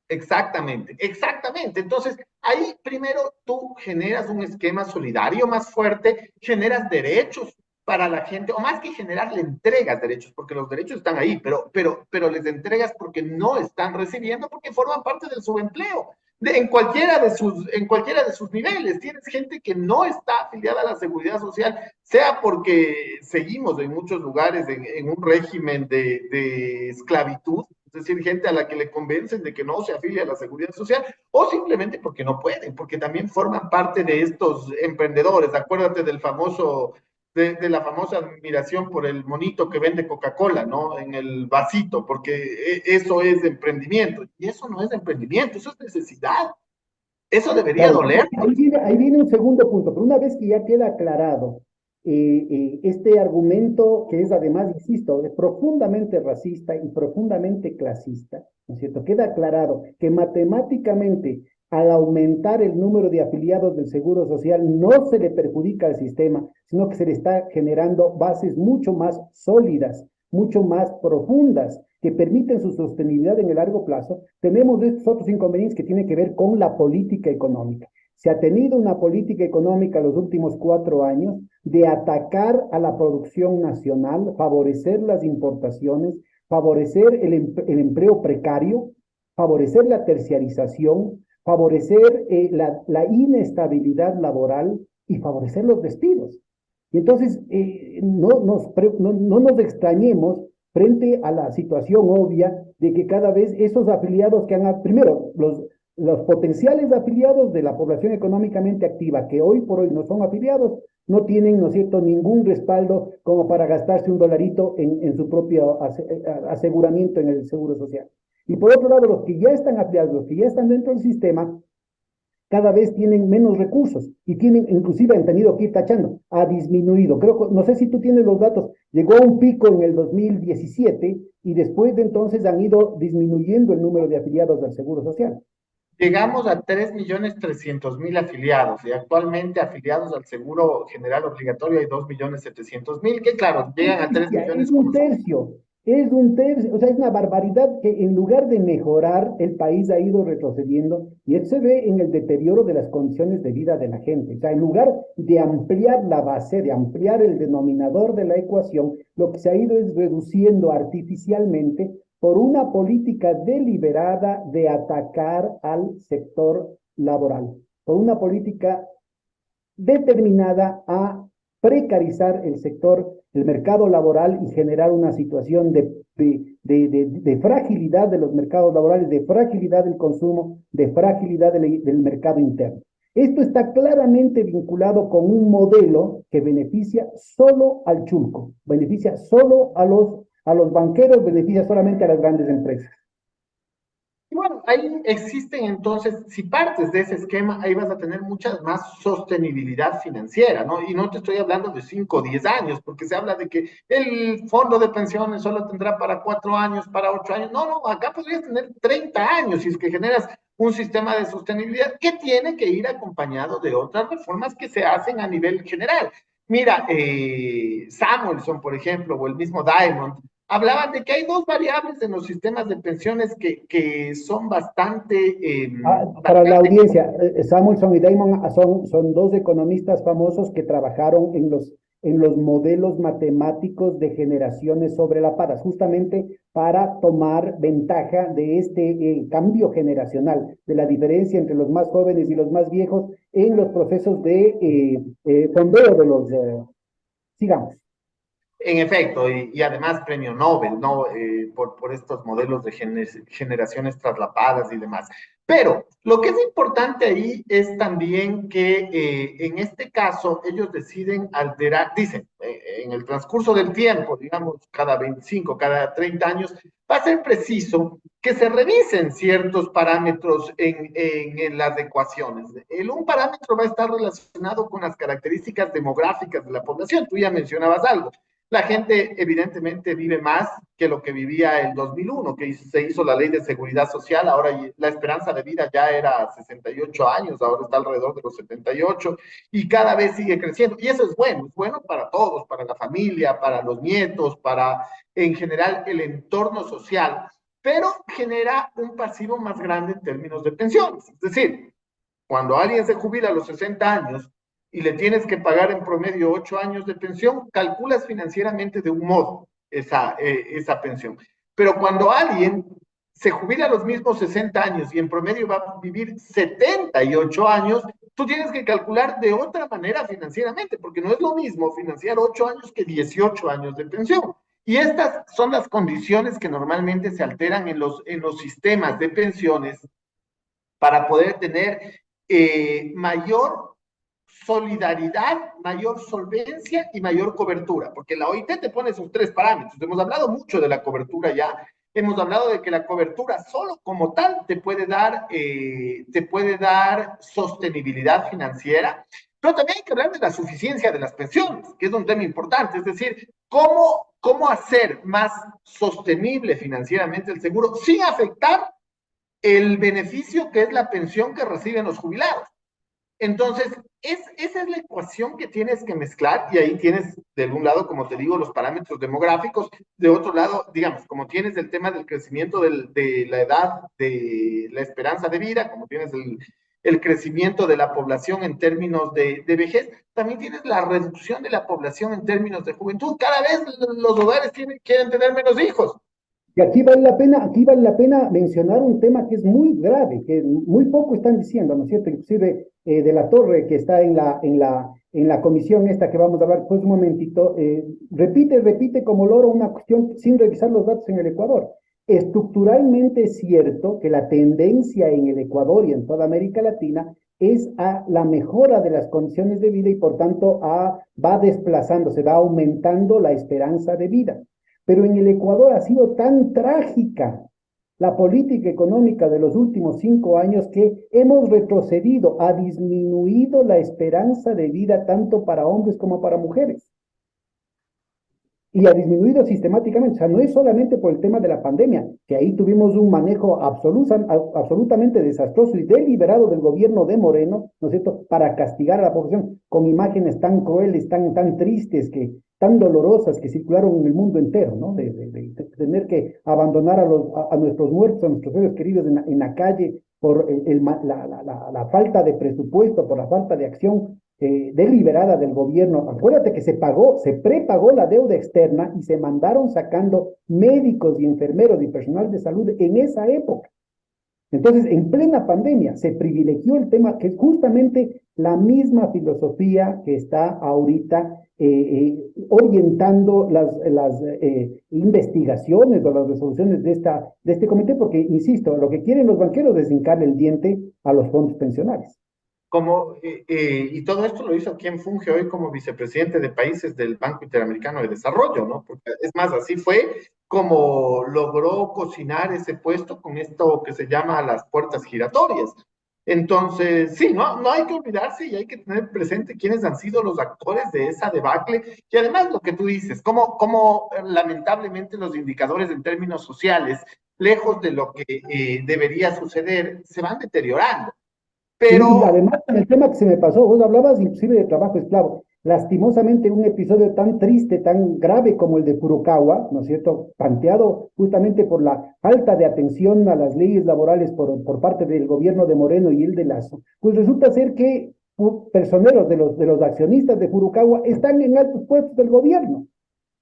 Exactamente, exactamente. Entonces, ahí primero tú generas un esquema solidario más fuerte, generas derechos para la gente, o más que generar, le entregas derechos, porque los derechos están ahí, pero les entregas porque no están recibiendo, porque forman parte del subempleo. En cualquiera de sus niveles. Tienes gente que no está afiliada a la seguridad social, sea porque seguimos en muchos lugares en un régimen de esclavitud, es decir, gente a la que le convencen de que no se afilia a la seguridad social, o simplemente porque no pueden, porque también forman parte de estos emprendedores. Acuérdate de la famosa admiración por el monito que vende Coca-Cola, ¿no? En el vasito, porque eso es emprendimiento. Y eso no es emprendimiento, eso es necesidad. Eso debería Claro, doler. ahí viene un segundo punto, pero una vez que ya queda aclarado este argumento, que es además, insisto, es profundamente racista y profundamente clasista, ¿no es cierto? Queda aclarado que matemáticamente, al aumentar el número de afiliados del Seguro Social, no se le perjudica al sistema, sino que se le está generando bases mucho más sólidas, mucho más profundas, que permiten su sostenibilidad en el largo plazo. Tenemos estos otros inconvenientes que tienen que ver con la política económica. Se ha tenido una política económica los últimos 4 años de atacar a la producción nacional, favorecer las importaciones, favorecer el empleo precario, favorecer la terciarización, favorecer la inestabilidad laboral y favorecer los despidos. Y entonces no nos extrañemos frente a la situación obvia de que cada vez esos afiliados que han, primero, los potenciales afiliados de la población económicamente activa, que hoy por hoy no son afiliados, no tienen, ¿no es cierto?, ningún respaldo como para gastarse un dolarito en su propio aseguramiento en el seguro social. Y por otro lado, los que ya están afiliados, los que ya están dentro del sistema, cada vez tienen menos recursos y tienen, inclusive han tenido que ir tachando, ha disminuido. Creo, no sé si tú tienes los datos, llegó a un pico en el 2017 y después de entonces han ido disminuyendo el número de afiliados al Seguro Social. Llegamos a 3,300,000 afiliados y actualmente afiliados al Seguro General Obligatorio hay 2,700,000, que claro, llegan a 3 Es millones un como son. tercio, o sea, es una barbaridad que en lugar de mejorar, el país ha ido retrocediendo y eso se ve en el deterioro de las condiciones de vida de la gente. O sea, en lugar de ampliar la base, de ampliar el denominador de la ecuación, lo que se ha ido es reduciendo artificialmente por una política deliberada de atacar al sector laboral, por una política determinada a precarizar el mercado laboral y generar una situación de fragilidad de los mercados laborales, de fragilidad del consumo, de fragilidad del mercado interno. Esto está claramente vinculado con un modelo que beneficia solo al chulco, beneficia solo a los banqueros, beneficia solamente a las grandes empresas. Y bueno, ahí existen entonces, si partes de ese esquema, ahí vas a tener mucha más sostenibilidad financiera, ¿no? Y no te estoy hablando de 5 o 10 años, porque se habla de que el fondo de pensiones solo tendrá para 4 años, para 8 años. No, no, acá podrías tener 30 años si es que generas un sistema de sostenibilidad que tiene que ir acompañado de otras reformas que se hacen a nivel general. Mira, Samuelson, por ejemplo, o el mismo Diamond, hablaban de que hay dos variables en los sistemas de pensiones que son Para la bastante. audiencia, Samuelson y Damon son dos economistas famosos que trabajaron en los modelos matemáticos de generaciones sobrelapadas, justamente para tomar ventaja de este cambio generacional, de la diferencia entre los más jóvenes y los más viejos en los procesos de fondeo de los, sigamos. En efecto, y además premio Nobel, ¿no? Por estos modelos de generaciones traslapadas y demás. Pero lo que es importante ahí es también que en este caso ellos deciden alterar, dicen, en el transcurso del tiempo, digamos, cada 25, cada 30 años, va a ser preciso que se revisen ciertos parámetros en las ecuaciones. Un parámetro va a estar relacionado con las características demográficas de la población. Tú ya mencionabas algo. La gente evidentemente vive más que lo que vivía el 2001, que se hizo la ley de seguridad social. Ahora la esperanza de vida ya era 68 años, ahora está alrededor de los 78 y cada vez sigue creciendo. Y eso es bueno para todos, para la familia, para los nietos, para en general el entorno social, pero genera un pasivo más grande en términos de pensiones. Es decir, cuando alguien se jubila a los 60 años y le tienes que pagar en promedio 8 años de pensión, calculas financieramente de un modo esa pensión. Pero cuando alguien se jubila a los mismos 60 años y en promedio va a vivir 78 años, tú tienes que calcular de otra manera financieramente, porque no es lo mismo financiar 8 años que 18 años de pensión. Y estas son las condiciones que normalmente se alteran en los sistemas de pensiones para poder tener mayor solidaridad, mayor solvencia y mayor cobertura, porque la OIT te pone esos tres parámetros. Hemos hablado mucho de la cobertura ya, hemos hablado de que la cobertura solo como tal te puede dar sostenibilidad financiera, pero también hay que hablar de la suficiencia de las pensiones, que es un tema importante, es decir, cómo hacer más sostenible financieramente el seguro sin afectar el beneficio que es la pensión que reciben los jubilados. Entonces, esa es la ecuación que tienes que mezclar y ahí tienes, de un lado, como te digo, los parámetros demográficos, de otro lado, digamos, como tienes el tema del crecimiento de la edad, de la esperanza de vida, como tienes el crecimiento de la población en términos de vejez, también tienes la reducción de la población en términos de juventud. Cada vez los hogares quieren tener menos hijos. Y aquí vale la pena mencionar un tema que es muy grave, que muy poco están diciendo, ¿no es cierto? Inclusive de la Torre, que está en la comisión esta que vamos a hablar, pues un momentito, repite como loro una cuestión sin revisar los datos en el Ecuador. Estructuralmente es cierto que la tendencia en el Ecuador y en toda América Latina es a la mejora de las condiciones de vida y por tanto va desplazándose, va aumentando la esperanza de vida. Pero en el Ecuador ha sido tan trágica la política económica de los últimos 5 años que hemos retrocedido, ha disminuido la esperanza de vida tanto para hombres como para mujeres. Y ha disminuido sistemáticamente, o sea, no es solamente por el tema de la pandemia, que ahí tuvimos un manejo absolutamente desastroso y deliberado del gobierno de Moreno, ¿no es cierto?, para castigar a la población con imágenes tan crueles, tan tristes, tan dolorosas que circularon en el mundo entero, ¿no? De tener que abandonar a nuestros muertos, a nuestros seres queridos en la calle por la falta de presupuesto, por la falta de acción deliberada del gobierno. Acuérdate que se prepagó la deuda externa y se mandaron sacando médicos y enfermeros y personal de salud en esa época. Entonces, en plena pandemia, se privilegió el tema que es justamente la misma filosofía que está ahorita orientando las investigaciones o las resoluciones de este comité, porque, insisto, lo que quieren los banqueros es hincarle el diente a los fondos pensionales. Y todo esto lo hizo quien funge hoy como vicepresidente de países del Banco Interamericano de Desarrollo, ¿no? Porque es más, así fue como logró cocinar ese puesto con esto que se llama las puertas giratorias. Entonces, sí, no hay que olvidarse y hay que tener presente quiénes han sido los actores de esa debacle. Y además lo que tú dices, cómo lamentablemente los indicadores en términos sociales, lejos de lo que debería suceder, se van deteriorando. Pero y además, en el tema que se me pasó, vos hablabas inclusive de trabajo esclavo. Lastimosamente, un episodio tan triste, tan grave como el de Purukawa, ¿no es cierto?, planteado justamente por la falta de atención a las leyes laborales por parte del gobierno de Moreno y el de Lazo, pues resulta ser que personeros de los accionistas de Purukawa están en altos puestos del gobierno.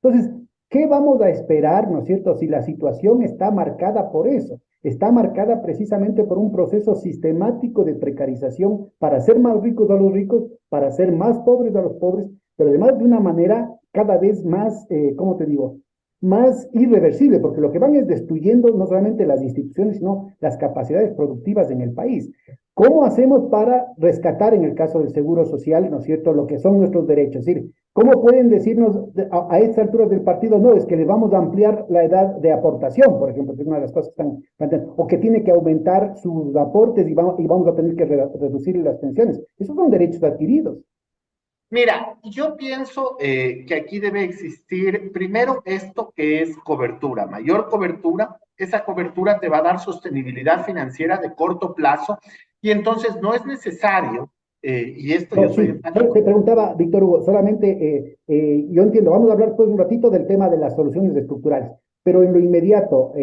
Entonces, ¿qué vamos a esperar, ¿no es cierto?, si la situación está marcada por eso? Está marcada precisamente por un proceso sistemático de precarización para hacer más ricos a los ricos, para hacer más pobres a los pobres, pero además de una manera cada vez más, ¿cómo te digo?, más irreversible, porque lo que van es destruyendo no solamente las instituciones, sino las capacidades productivas en el país. ¿Cómo hacemos para rescatar, en el caso del Seguro Social, ¿no es cierto?, lo que son nuestros derechos? Es decir, ¿cómo pueden decirnos a estas alturas del partido, no, es que les vamos a ampliar la edad de aportación, por ejemplo, que es una de las cosas que están planteando, o que tiene que aumentar sus aportes y vamos a tener que reducir las pensiones? Esos son derechos adquiridos. Mira, yo pienso que aquí debe existir primero esto que es cobertura, mayor cobertura. Esa cobertura te va a dar sostenibilidad financiera de corto plazo y entonces no es necesario, y esto yo No, soy sí, solo enfático. te preguntaba, Víctor Hugo, solamente yo entiendo, vamos a hablar pues un ratito del tema de las soluciones estructurales, pero en lo inmediato,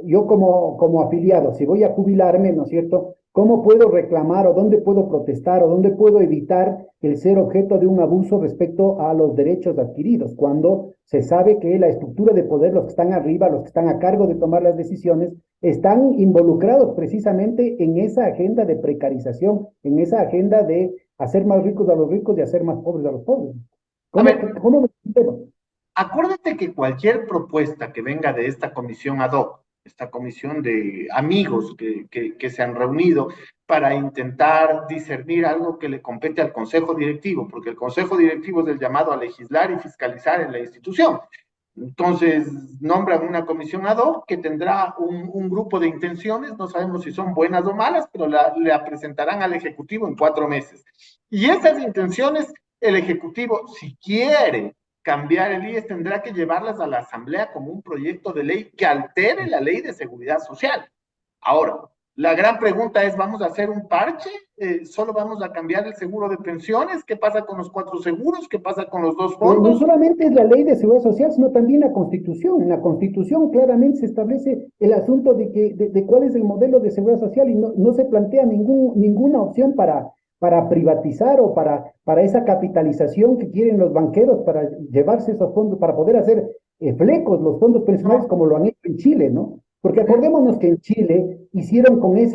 yo como afiliado, si voy a jubilarme, ¿no es cierto? ¿Cómo puedo reclamar o dónde puedo protestar o dónde puedo evitar el ser objeto de un abuso respecto a los derechos adquiridos? Cuando se sabe que la estructura de poder, los que están arriba, los que están a cargo de tomar las decisiones, están involucrados precisamente en esa agenda de precarización, en esa agenda de hacer más ricos a los ricos y hacer más pobres a los pobres. A ¿Cómo, ver, cómo me entero? acuérdate que cualquier propuesta que venga de esta comisión ad hoc, esta comisión de amigos que se han reunido para intentar discernir algo que le compete al Consejo Directivo, porque el Consejo Directivo es el llamado a legislar y fiscalizar en la institución. Entonces, nombran una comisión ad hoc que tendrá un grupo de intenciones, no sabemos si son buenas o malas, pero la presentarán al Ejecutivo en 4 meses. Y esas intenciones, el Ejecutivo, si quiere cambiar el IES, tendrá que llevarlas a la Asamblea como un proyecto de ley que altere la ley de seguridad social. Ahora, la gran pregunta es, ¿vamos a hacer un parche? ¿Solo vamos a cambiar el seguro de pensiones? ¿Qué pasa con los 4 seguros? ¿Qué pasa con los 2 fondos? No solamente es la ley de seguridad social, sino también la Constitución. En la Constitución claramente se establece el asunto de cuál es el modelo de seguridad social y no se plantea ninguna opción para privatizar o para esa capitalización que quieren los banqueros para llevarse esos fondos, para poder hacer flecos los fondos pensionales No. como lo han hecho en Chile, ¿no? Porque acordémonos que en Chile hicieron es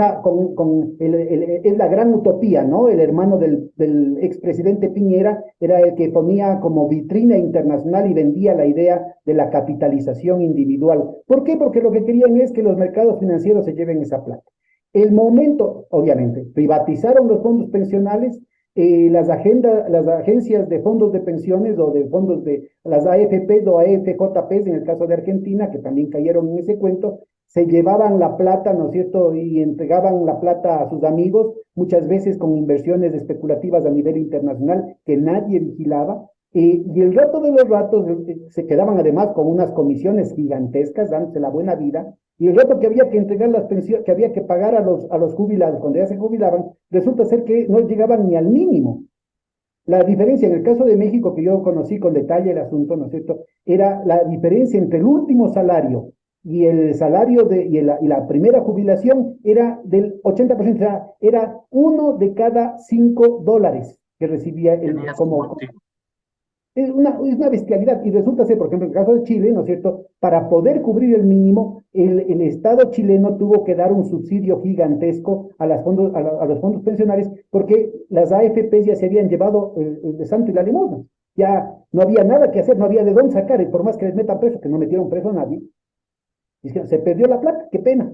la gran utopía, ¿no? El hermano del expresidente Piñera era el que ponía como vitrina internacional y vendía la idea de la capitalización individual. ¿Por qué? Porque lo que querían es que los mercados financieros se lleven esa plata. El momento, obviamente, privatizaron los fondos pensionales, las agencias de fondos de pensiones o de fondos de las AFPs o AFJPs, en el caso de Argentina, que también cayeron en ese cuento, se llevaban la plata, ¿no es cierto?, y entregaban la plata a sus amigos, muchas veces con inversiones especulativas a nivel internacional que nadie vigilaba, y el rato de los ratos se quedaban además con unas comisiones gigantescas, dándose la buena vida, y el rato que había que entregar las pensiones, que había que pagar a los jubilados cuando ya se jubilaban, resulta ser que no llegaban ni al mínimo. La diferencia en el caso de México, que yo conocí con detalle el asunto, ¿no es cierto?, era la diferencia entre el último salario y el salario y la primera jubilación era del 80%, o sea, era 1 de cada 5 dólares que recibía es una bestialidad y resulta ser, por ejemplo, en el caso de Chile, ¿no es cierto?, para poder cubrir el mínimo, el Estado chileno tuvo que dar un subsidio gigantesco a los fondos pensionales porque las AFPs ya se habían llevado el santo y la limosna. Ya no había nada que hacer, no había de dónde sacar, y por más que les metan preso, que no metieron preso a nadie, se perdió la plata, qué pena.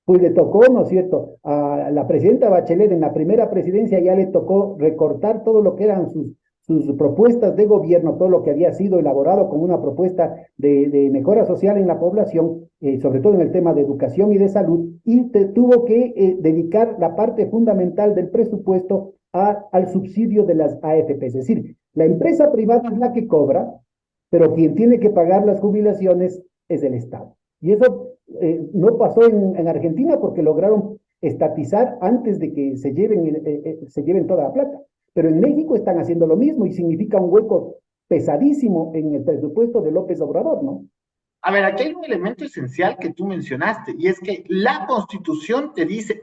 Pues le tocó, ¿no es cierto?, a la presidenta Bachelet en la primera presidencia ya le tocó recortar todo lo que eran sus propuestas de gobierno, todo lo que había sido elaborado como una propuesta de mejora social en la población, sobre todo en el tema de educación y de salud, y tuvo que dedicar la parte fundamental del presupuesto al subsidio de las AFP. Es decir, la empresa privada es la que cobra, pero quien tiene que pagar las jubilaciones es el Estado. Y eso no pasó en Argentina porque lograron estatizar antes de que se lleven toda la plata. Pero en México están haciendo lo mismo y significa un hueco pesadísimo en el presupuesto de López Obrador, ¿no? A ver, aquí hay un elemento esencial que tú mencionaste, y es que la Constitución te dice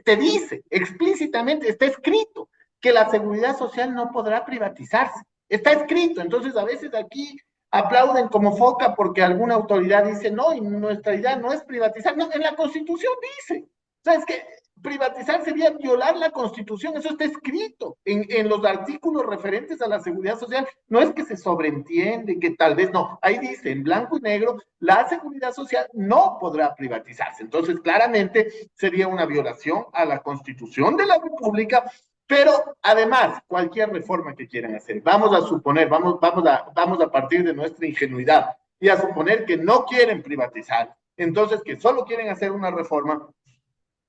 explícitamente, está escrito, que la seguridad social no podrá privatizarse. Está escrito, entonces a veces aquí aplauden como foca porque alguna autoridad dice, no, y nuestra idea no es privatizar. No, en la Constitución dice. O sea, es que privatizar sería violar la Constitución, eso está escrito en los artículos referentes a la seguridad social. No es que se sobreentiende, que tal vez no. Ahí dice, en blanco y negro, la seguridad social no podrá privatizarse. Entonces, claramente sería una violación a la Constitución de la República. Pero además, cualquier reforma que quieran hacer, vamos a suponer, vamos a partir de nuestra ingenuidad y a suponer que no quieren privatizar, entonces que solo quieren hacer una reforma,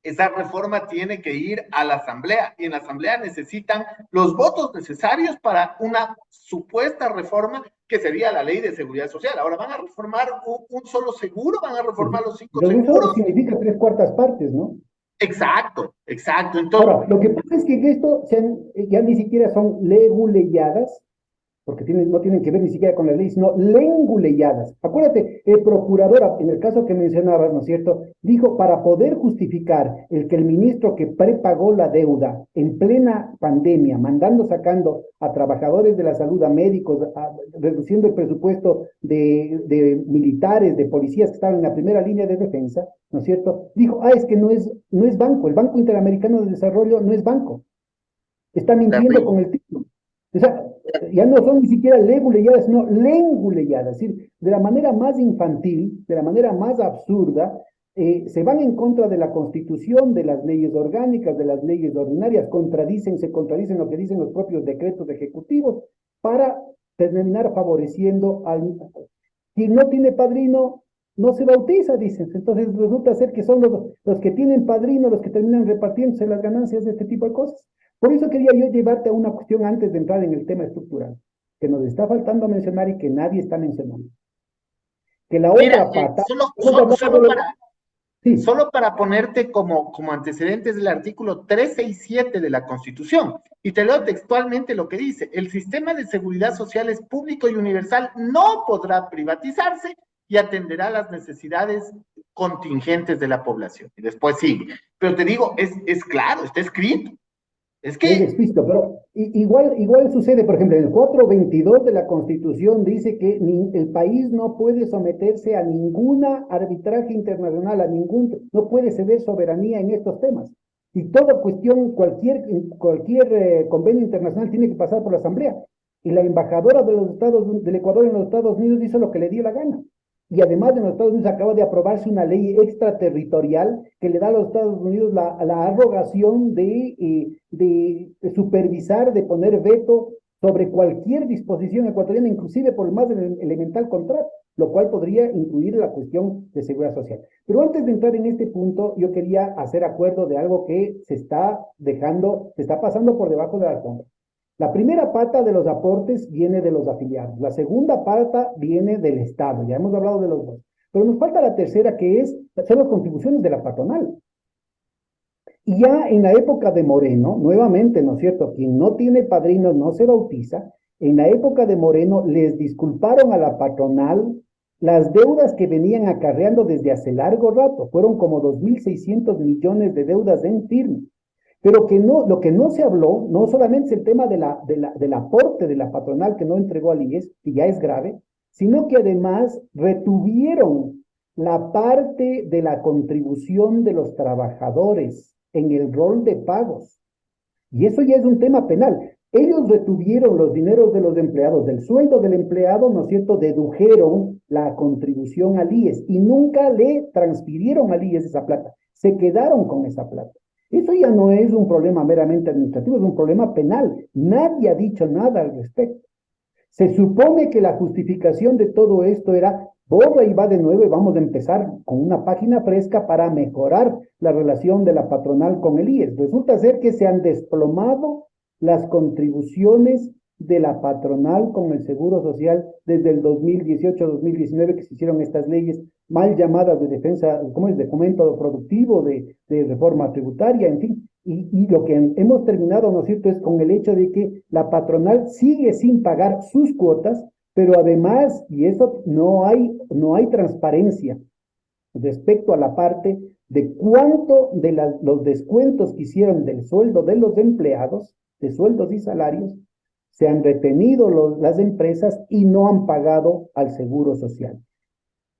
esa reforma tiene que ir a la Asamblea y en la Asamblea necesitan los votos necesarios para una supuesta reforma que sería la ley de seguridad social. Ahora van a reformar un solo seguro, van a reformar los 5 Pero eso seguros. significa 3/4 partes, ¿no? Exacto, exacto. Entonces, Ahora, lo que pasa es que en esto ya ni siquiera son leguleyadas, porque no tienen que ver ni siquiera con la ley, sino lenguleyadas. Acuérdate, el procurador, en el caso que mencionabas, ¿no es cierto?, dijo para poder justificar el que el ministro que prepagó la deuda en plena pandemia, sacando a trabajadores de la salud, a médicos, reduciendo el presupuesto de militares, de policías que estaban en la primera línea de defensa, ¿no es cierto?, dijo, es que no es banco, el Banco Interamericano de Desarrollo no es banco, está mintiendo con el título. O sea, ya no son ni siquiera leguleyadas, sino lenguleyadas, es decir, de la manera más infantil, de la manera más absurda, se van en contra de la Constitución, de las leyes orgánicas, de las leyes ordinarias, se contradicen lo que dicen los propios decretos ejecutivos para terminar favoreciendo al quien no tiene padrino, no se bautiza, dicen. Entonces resulta ser que son los que tienen padrino los que terminan repartiéndose las ganancias de este tipo de cosas. Por eso quería yo llevarte a una cuestión antes de entrar en el tema estructural, que nos está faltando mencionar y que nadie está mencionando. Que la otra pata... Solo para ponerte como antecedentes del artículo 367 de la Constitución, y te leo textualmente lo que dice: el sistema de seguridad social es público y universal, no podrá privatizarse y atenderá las necesidades contingentes de la población. Y después sigue. Pero te digo, es claro, está escrito. Es explícito, pero igual sucede, por ejemplo, en el 422 de la Constitución dice que el país no puede someterse a ninguna arbitraje internacional, no puede ceder soberanía en estos temas. Y toda cuestión, cualquier convenio internacional tiene que pasar por la Asamblea. Y la embajadora del Ecuador en los Estados Unidos hizo lo que le dio la gana. Y además en los Estados Unidos acaba de aprobarse una ley extraterritorial que le da a los Estados Unidos la arrogación de supervisar, de poner veto sobre cualquier disposición ecuatoriana, inclusive por el más elemental contrato, lo cual podría incluir la cuestión de seguridad social. Pero antes de entrar en este punto, yo quería hacer acuerdo de algo que se está pasando por debajo de la alfombra. La primera pata de los aportes viene de los afiliados, la segunda pata viene del Estado, ya hemos hablado de los dos, pero nos falta la tercera, que son las contribuciones de la patronal. Y ya en la época de Moreno, nuevamente, ¿no es cierto?, quien no tiene padrinos no se bautiza. En la época de Moreno les disculparon a la patronal las deudas que venían acarreando desde hace largo rato, fueron como 2.600 millones de deudas en firme. Pero lo que no se habló, no solamente es el tema del aporte de la patronal que no entregó al IES, que ya es grave, sino que además retuvieron la parte de la contribución de los trabajadores en el rol de pagos. Y eso ya es un tema penal. Ellos retuvieron los dineros de los empleados, del sueldo del empleado, ¿no es cierto?, dedujeron la contribución al IES y nunca le transfirieron al IES esa plata. Se quedaron con esa plata. Eso ya no es un problema meramente administrativo, es un problema penal. Nadie ha dicho nada al respecto. Se supone que la justificación de todo esto era borra y va de nuevo y vamos a empezar con una página fresca para mejorar la relación de la patronal con el IES. Resulta ser que se han desplomado las contribuciones de la patronal con el Seguro Social desde el 2018-2019 que se hicieron estas leyes mal llamadas de defensa, de fomento productivo, de reforma tributaria, en fin. Y lo que hemos terminado, ¿no es cierto?, es con el hecho de que la patronal sigue sin pagar sus cuotas, pero además, y eso no hay transparencia respecto a la parte de cuánto de los descuentos que hicieron del sueldo de los empleados, de sueldos y salarios, se han retenido las empresas y no han pagado al Seguro Social.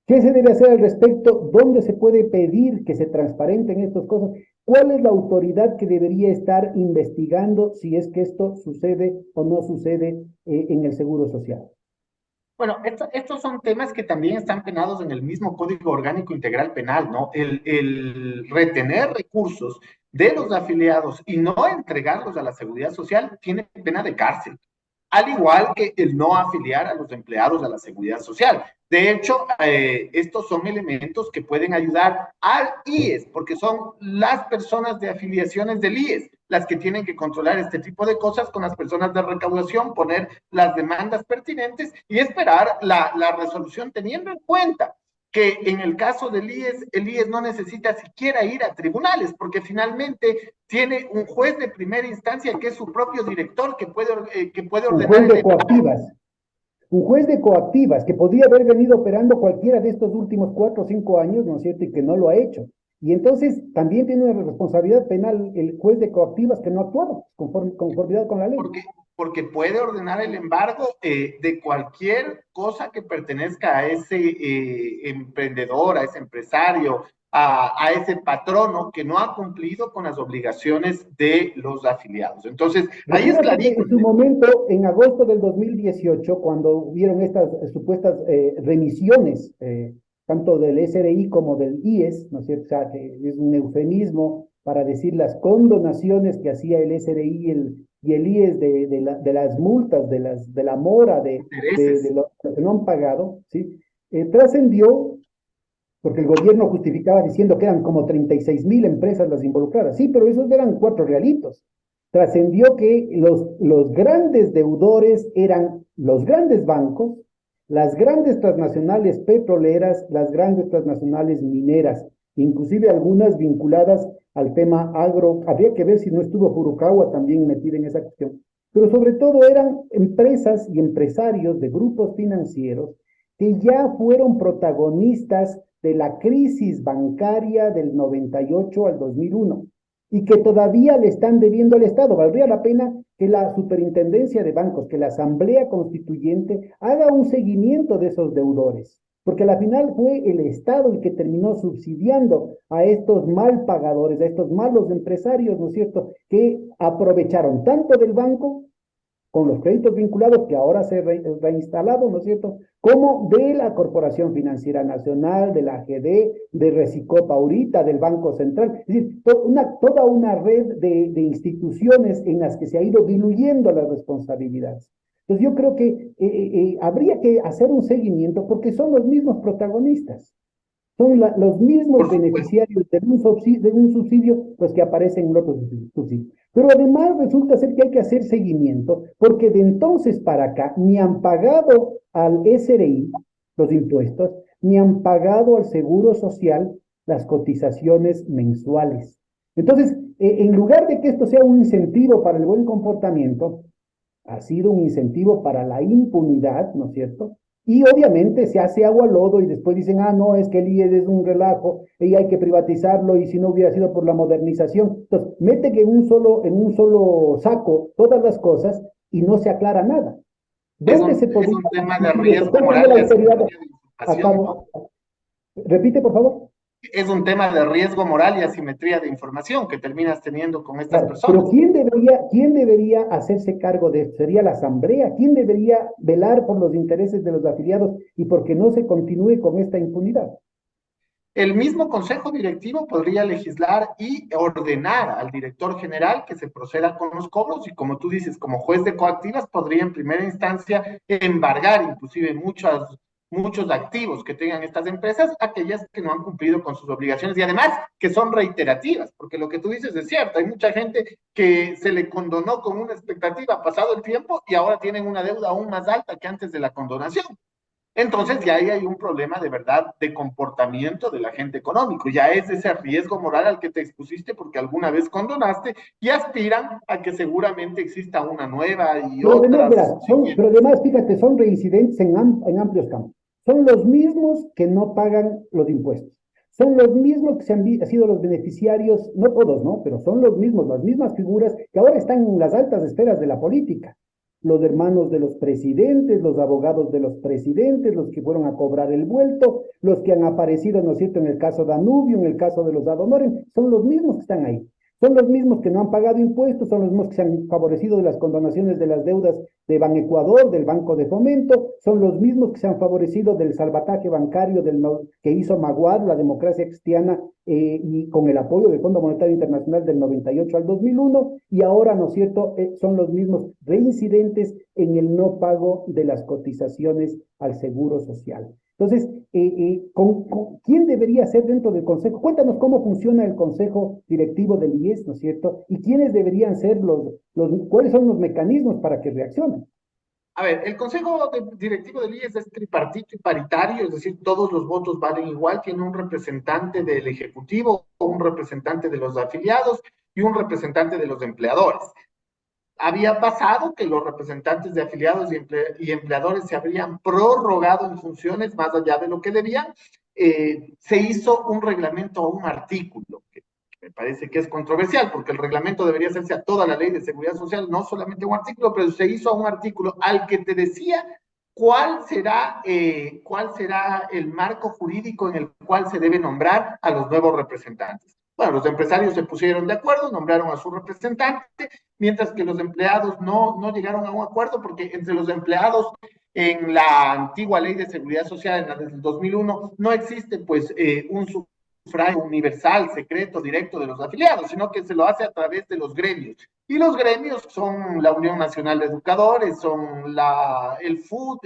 ¿Qué se debe hacer al respecto? ¿Dónde se puede pedir que se transparenten estas cosas? ¿Cuál es la autoridad que debería estar investigando si es que esto sucede o no sucede en el Seguro Social? Bueno, estos son temas que también están penados en el mismo Código Orgánico Integral Penal, ¿no? El retener recursos de los afiliados y no entregarlos a la Seguridad Social tiene pena de cárcel, al igual que el no afiliar a los empleados a la Seguridad Social. De hecho, estos son elementos que pueden ayudar al IES, porque son las personas de afiliaciones del IES las que tienen que controlar este tipo de cosas con las personas de recaudación, poner las demandas pertinentes y esperar la resolución, teniendo en cuenta que en el caso del IES, el IES no necesita siquiera ir a tribunales, porque finalmente tiene un juez de primera instancia que es su propio director que puede Un ordenar juez de el coactivas. Un juez de coactivas que podía haber venido operando cualquiera de estos últimos 4 o 5 años, ¿no es cierto? Y que no lo ha hecho. Y entonces también tiene una responsabilidad penal el juez de coactivas que no ha actuado conformidad con la ley. Porque puede ordenar el embargo de cualquier cosa que pertenezca a ese emprendedor, a ese empresario, a ese patrono que no ha cumplido con las obligaciones de los afiliados. Entonces, ahí es Recuerda que clarito. en su momento, en agosto del 2018, cuando hubieron estas supuestas remisiones, tanto del SRI como del IES, ¿no es cierto? O sea, que es un eufemismo para decir las condonaciones que hacía el SRI y el IES de las multas, de la mora, de lo que no han pagado, ¿sí? Trascendió porque el gobierno justificaba diciendo que eran como 36.000 empresas las involucradas. Sí, pero esos eran 4 realitos. Trascendió que los grandes deudores eran los grandes bancos, las grandes transnacionales petroleras, las grandes transnacionales mineras, inclusive algunas vinculadas al tema agro. Habría que ver si no estuvo Furukawa también metida en esa cuestión. Pero sobre todo eran empresas y empresarios de grupos financieros que ya fueron protagonistas de la crisis bancaria del 98 al 2001 y que todavía le están debiendo al Estado. Valdría la pena que la Superintendencia de Bancos, que la Asamblea Constituyente haga un seguimiento de esos deudores, porque al final fue el Estado el que terminó subsidiando a estos mal pagadores, a estos malos empresarios, ¿no es cierto?, que aprovecharon tanto del banco con los créditos vinculados que ahora se reinstalado, ¿no es cierto?, como de la Corporación Financiera Nacional, de la AGD, de Recicop ahorita, del Banco Central, es decir, toda una red de instituciones en las que se ha ido diluyendo las responsabilidades. Entonces yo creo que habría que hacer un seguimiento porque son los mismos protagonistas. Son los mismos beneficiarios de un subsidio, pues que aparecen en otros subsidios. Pero además resulta ser que hay que hacer seguimiento, porque de entonces para acá ni han pagado al SRI los impuestos, ni han pagado al Seguro Social las cotizaciones mensuales. Entonces, en lugar de que esto sea un incentivo para el buen comportamiento, ha sido un incentivo para la impunidad, ¿no es cierto? Y obviamente se hace agua al lodo y después dicen, ah, no, es que el IES es un relajo y hay que privatizarlo y si no hubiera sido por la modernización. Entonces, mete que en un solo saco todas las cosas y no se aclara nada. ¿Dónde se podría... Es un tema de riesgo moral y asimetría. Repite, por favor. Es un tema de riesgo moral y asimetría de información que terminas teniendo con estas personas. Pero ¿quién debería hacerse cargo de esto? ¿Sería la Asamblea? ¿Quién debería velar por los intereses de los afiliados y porque no se continúe con esta impunidad? El mismo Consejo Directivo podría legislar y ordenar al director general que se proceda con los cobros y, como tú dices, como juez de coactivas podría en primera instancia embargar inclusive muchos activos que tengan estas empresas, aquellas que no han cumplido con sus obligaciones y además que son reiterativas, porque lo que tú dices es cierto, hay mucha gente que se le condonó con una expectativa pasado el tiempo y ahora tienen una deuda aún más alta que antes de la condonación. Entonces ya ahí hay un problema de verdad de comportamiento del agente económico, ya es ese riesgo moral al que te expusiste porque alguna vez condonaste y aspiran a que seguramente exista una nueva y otras. Pero además, fíjate, son reincidentes en amplios campos. Son los mismos que no pagan los impuestos. Son los mismos que han sido los beneficiarios, no todos, ¿no? Pero son los mismos, las mismas figuras que ahora están en las altas esferas de la política. Los hermanos de los presidentes, los abogados de los presidentes, los que fueron a cobrar el vuelto, los que han aparecido, ¿no es cierto?, en el caso de Danubio, en el caso de los Adonoren, son los mismos que están ahí. Son los mismos que no han pagado impuestos, son los mismos que se han favorecido de las condonaciones de las deudas de Banecuador, del Banco de Fomento, son los mismos que se han favorecido del salvataje bancario que hizo Maguad, la democracia cristiana, y con el apoyo del Fondo Monetario Internacional del 98 al 2001, y ahora, ¿no es cierto?, son los mismos reincidentes en el no pago de las cotizaciones al Seguro Social. Entonces, ¿quién debería ser dentro del consejo? Cuéntanos cómo funciona el consejo directivo del IES, ¿no es cierto? Y quiénes deberían ser cuáles son los mecanismos para que reaccionen. A ver, el directivo del IES es tripartito y paritario, es decir, todos los votos valen igual, tiene un representante del Ejecutivo, un representante de los afiliados y un representante de los empleadores. Había pasado que los representantes de afiliados y empleadores se habrían prorrogado en funciones más allá de lo que debían. Se hizo un reglamento o un artículo, que me parece que es controversial, porque el reglamento debería hacerse a toda la ley de seguridad social, no solamente un artículo, pero se hizo a un artículo al que te decía cuál será el marco jurídico en el cual se debe nombrar a los nuevos representantes. Bueno, los empresarios se pusieron de acuerdo, nombraron a su representante, mientras que los empleados no llegaron a un acuerdo, porque entre los empleados en la antigua ley de seguridad social, en la del 2001, no existe pues un sufragio universal, secreto, directo de los afiliados, sino que se lo hace a través de los gremios. Y los gremios son la Unión Nacional de Educadores, son el FUD,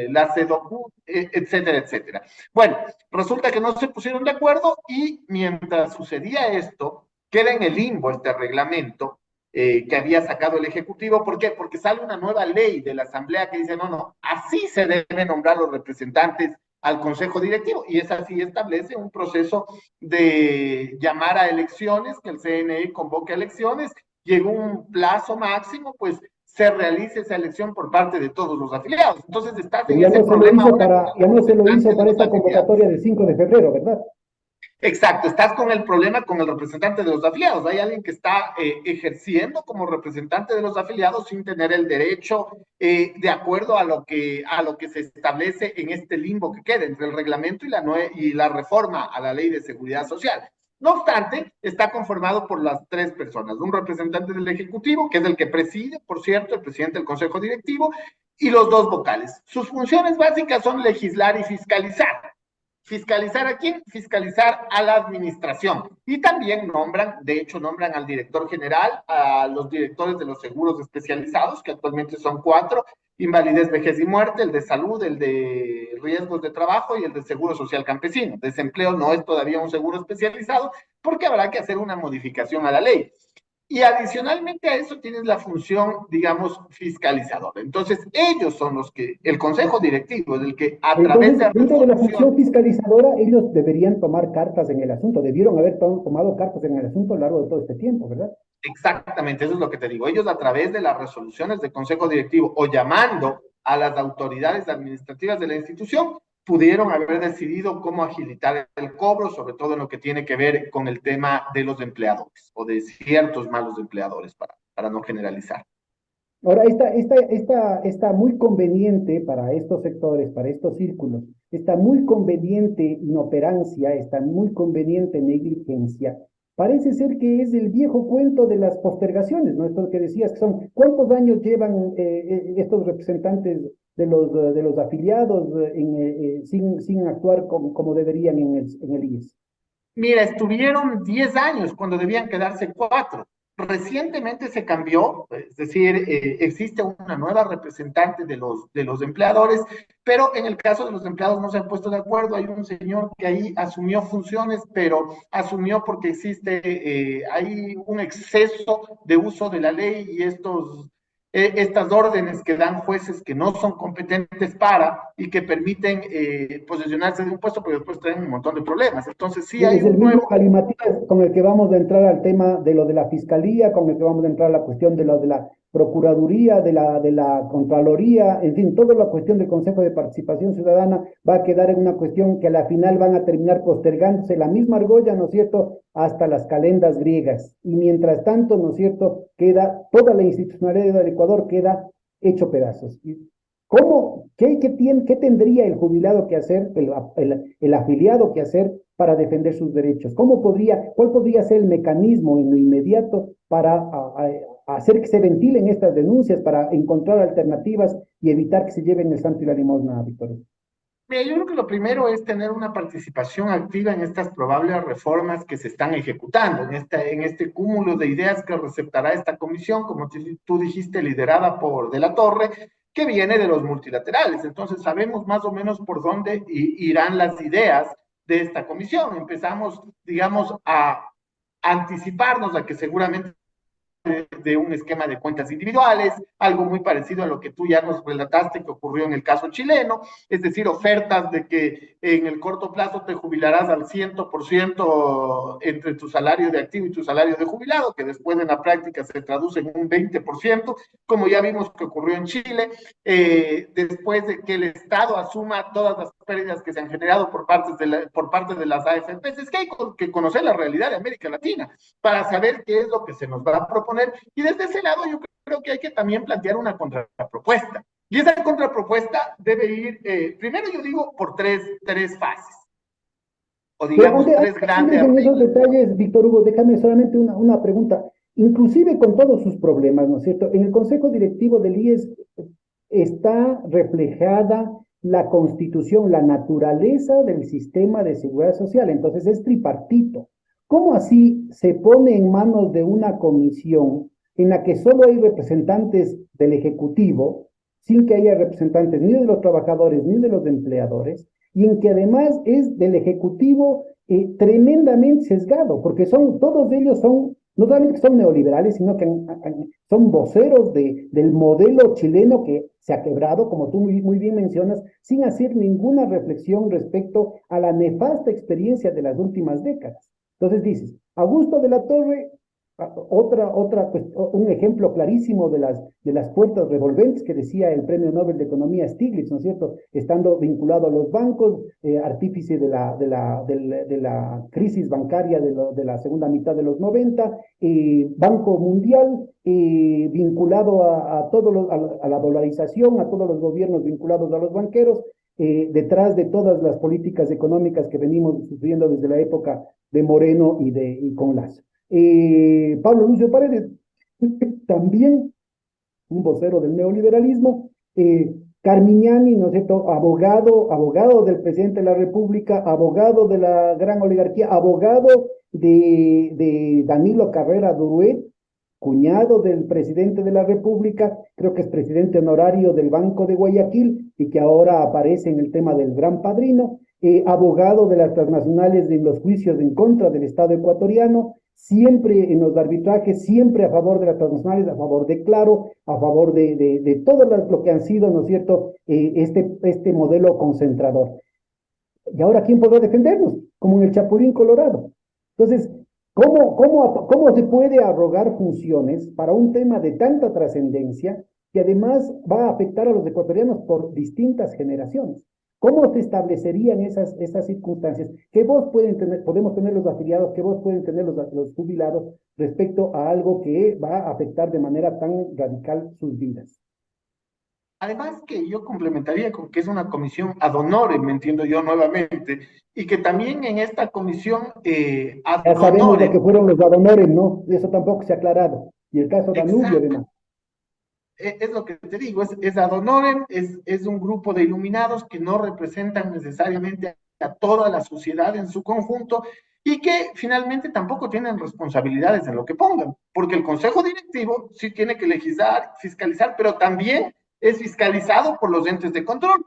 la CEDOCUD, etcétera, etcétera. Bueno, resulta que no se pusieron de acuerdo y mientras sucedía esto, queda en el limbo este reglamento que había sacado el Ejecutivo. ¿Por qué? Porque sale una nueva ley de la Asamblea que dice, no, así se deben nombrar los representantes al Consejo Directivo, y es así, establece un proceso de llamar a elecciones, que el CNE convoque a elecciones, llegó un plazo máximo, pues se realice esa elección por parte de todos los afiliados. Entonces estás en ese problema ahora. Ya no se lo hizo para esta convocatoria del 5 de febrero, ¿verdad? Exacto, estás con el problema con el representante de los afiliados. Hay alguien que está ejerciendo como representante de los afiliados sin tener el derecho, de acuerdo a lo que se establece en este limbo que queda entre el reglamento y la reforma a la ley de seguridad social. No obstante, está conformado por las tres personas: un representante del Ejecutivo, que es el que preside, por cierto, el presidente del Consejo Directivo, y los dos vocales. Sus funciones básicas son legislar y fiscalizar. ¿Fiscalizar a quién? Fiscalizar a la administración. Y también nombran al director general, a los directores de los seguros especializados, que actualmente son 4, invalidez, vejez y muerte, el de salud, el de riesgos de trabajo y el de seguro social campesino. Desempleo no es todavía un seguro especializado porque habrá que hacer una modificación a la ley. Y adicionalmente a eso tienes la función, digamos, fiscalizadora. Entonces, ellos son los que, el Consejo Directivo es el que a través de... Dentro de la función fiscalizadora, ellos deberían tomar cartas en el asunto, debieron haber tomado cartas en el asunto a lo largo de todo este tiempo, ¿verdad? Exactamente, eso es lo que te digo. Ellos a través de las resoluciones del Consejo Directivo o llamando a las autoridades administrativas de la institución, pudieron haber decidido cómo agilitar el cobro, sobre todo en lo que tiene que ver con el tema de los empleadores o de ciertos malos empleadores, para no generalizar. Ahora, está muy conveniente para estos sectores, para estos círculos, está muy conveniente inoperancia, está muy conveniente negligencia. Parece ser que es el viejo cuento de las postergaciones, ¿no? Esto que decías, que son, ¿cuántos años llevan estos representantes de los afiliados sin actuar como deberían en el IES? Mira, estuvieron 10 años cuando debían quedarse 4. Recientemente se cambió, es decir, existe una nueva representante de los empleadores, pero en el caso de los empleados no se han puesto de acuerdo. Hay un señor que ahí asumió funciones, pero asumió porque hay un exceso de uso de la ley y estas órdenes que dan jueces que no son competentes y que permiten posicionarse de un puesto, pero después traen un montón de problemas. Entonces sí hay es el mismo galimatías con el que vamos a entrar al tema de lo de la fiscalía, con el que vamos a entrar a la cuestión de lo de la procuraduría, de la contraloría, en fin, toda la cuestión del Consejo de Participación Ciudadana va a quedar en una cuestión que a la final van a terminar postergándose la misma argolla, ¿no es cierto?, hasta las calendas griegas. Y mientras tanto, ¿no es cierto?, queda toda la institucionalidad del Ecuador queda hecho pedazos. ¿Qué tendría el jubilado que hacer, el afiliado que hacer para defender sus derechos? ¿Cuál podría ser el mecanismo en lo inmediato para hacer que se ventilen estas denuncias, para encontrar alternativas y evitar que se lleven el santo y la limosna, Víctor? Mira, yo creo que lo primero es tener una participación activa en estas probables reformas que se están ejecutando, en este cúmulo de ideas que receptará esta comisión, como tú dijiste, liderada por De la Torre, que viene de los multilaterales. Entonces sabemos más o menos por dónde irán las ideas de esta comisión. Empezamos, digamos, a anticiparnos a que seguramente de un esquema de cuentas individuales, algo muy parecido a lo que tú ya nos relataste que ocurrió en el caso chileno, es decir, ofertas de que en el corto plazo te jubilarás al 100% entre tu salario de activo y tu salario de jubilado, que después en la práctica se traduce en un 20%, como ya vimos que ocurrió en Chile, después de que el Estado asuma todas las pérdidas que se han generado por parte de las AFPs. Es que hay que conocer la realidad de América Latina para saber qué es lo que se nos va a proponer, y desde ese lado yo creo que hay que también plantear una contrapropuesta. Y esa contrapropuesta debe ir, primero yo digo, por tres fases, o digamos tres grandes. En esos detalles, Víctor Hugo, déjame solamente una pregunta. Inclusive con todos sus problemas, ¿no es cierto? En el Consejo Directivo del IES está reflejada la constitución, la naturaleza del sistema de seguridad social, entonces es tripartito. ¿Cómo así se pone en manos de una comisión en la que solo hay representantes del Ejecutivo, sin que haya representantes ni de los trabajadores ni de los empleadores, y en que además es del Ejecutivo tremendamente sesgado, porque todos ellos son, no solamente son neoliberales, sino que son voceros del modelo chileno que se ha quebrado, como tú muy bien mencionas, sin hacer ninguna reflexión respecto a la nefasta experiencia de las últimas décadas? Entonces dices, Augusto de la Torre, pues, un ejemplo clarísimo de las puertas revolventes que decía el Premio Nobel de Economía Stiglitz, ¿no es cierto? Estando vinculado a los bancos, artífice de la crisis bancaria de la segunda mitad de los 90, Banco Mundial, vinculado a la dolarización, a todos los gobiernos vinculados a los banqueros, detrás de todas las políticas económicas que venimos sufriendo desde la época de Moreno y con Lazo. Pablo Lucio Paredes, también un vocero del neoliberalismo, Carmiñani, ¿no es cierto?, abogado del presidente de la República, abogado de la gran oligarquía, abogado de Danilo Carrera Duruet, cuñado del presidente de la República, creo que es presidente honorario del Banco de Guayaquil y que ahora aparece en el tema del Gran Padrino, abogado de las transnacionales en los juicios en contra del Estado ecuatoriano, siempre en los arbitrajes, siempre a favor de las transnacionales, a favor de Claro, a favor de todo lo que han sido, ¿no es cierto?, este modelo concentrador. Y ahora, ¿quién podrá defendernos? Como en el Chapulín Colorado. Entonces, ¿cómo se puede arrogar funciones para un tema de tanta trascendencia que además va a afectar a los ecuatorianos por distintas generaciones? ¿Cómo se establecerían esas circunstancias? ¿Qué voz podemos tener los afiliados? ¿Qué voz pueden tener los jubilados respecto a algo que va a afectar de manera tan radical sus vidas? Además que yo complementaría con que es una comisión ad honorem, me entiendo yo nuevamente, y que también en esta comisión ad honorem, ya sabemos lo que fueron los ad honorem, ¿no? Eso tampoco se ha aclarado. Y el caso Danubio, además. Es lo que te digo, es ad honorem, es un grupo de iluminados que no representan necesariamente a toda la sociedad en su conjunto y que finalmente tampoco tienen responsabilidades en lo que pongan, porque el Consejo Directivo sí tiene que legislar, fiscalizar, pero también es fiscalizado por los entes de control.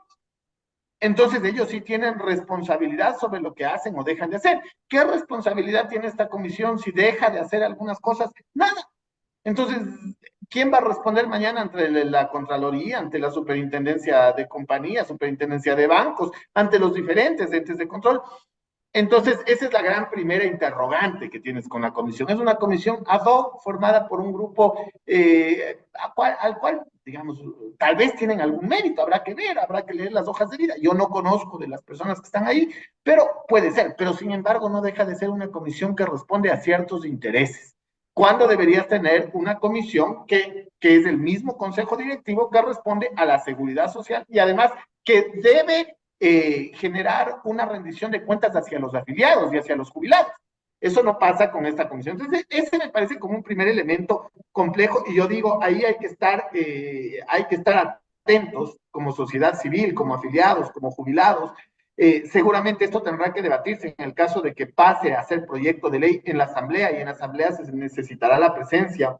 Entonces ellos sí tienen responsabilidad sobre lo que hacen o dejan de hacer. ¿Qué responsabilidad tiene esta comisión si deja de hacer algunas cosas? Nada. Entonces, ¿quién va a responder mañana ante la Contraloría, ante la Superintendencia de Compañías, Superintendencia de Bancos, ante los diferentes entes de control? Entonces, esa es la gran primera interrogante que tienes con la comisión. Es una comisión ad hoc formada por un grupo al cual, digamos, tal vez tienen algún mérito, habrá que ver, habrá que leer las hojas de vida. Yo no conozco de las personas que están ahí, pero puede ser. Pero sin embargo, no deja de ser una comisión que responde a ciertos intereses. ¿Cuándo deberías tener una comisión que es el mismo consejo directivo que responde a la seguridad social y además que debe generar una rendición de cuentas hacia los afiliados y hacia los jubilados? Eso no pasa con esta comisión. Entonces, ese me parece como un primer elemento complejo y yo digo, ahí hay que estar atentos como sociedad civil, como afiliados, como jubilados. Seguramente esto tendrá que debatirse en el caso de que pase a ser proyecto de ley en la Asamblea, y en la Asamblea se necesitará la presencia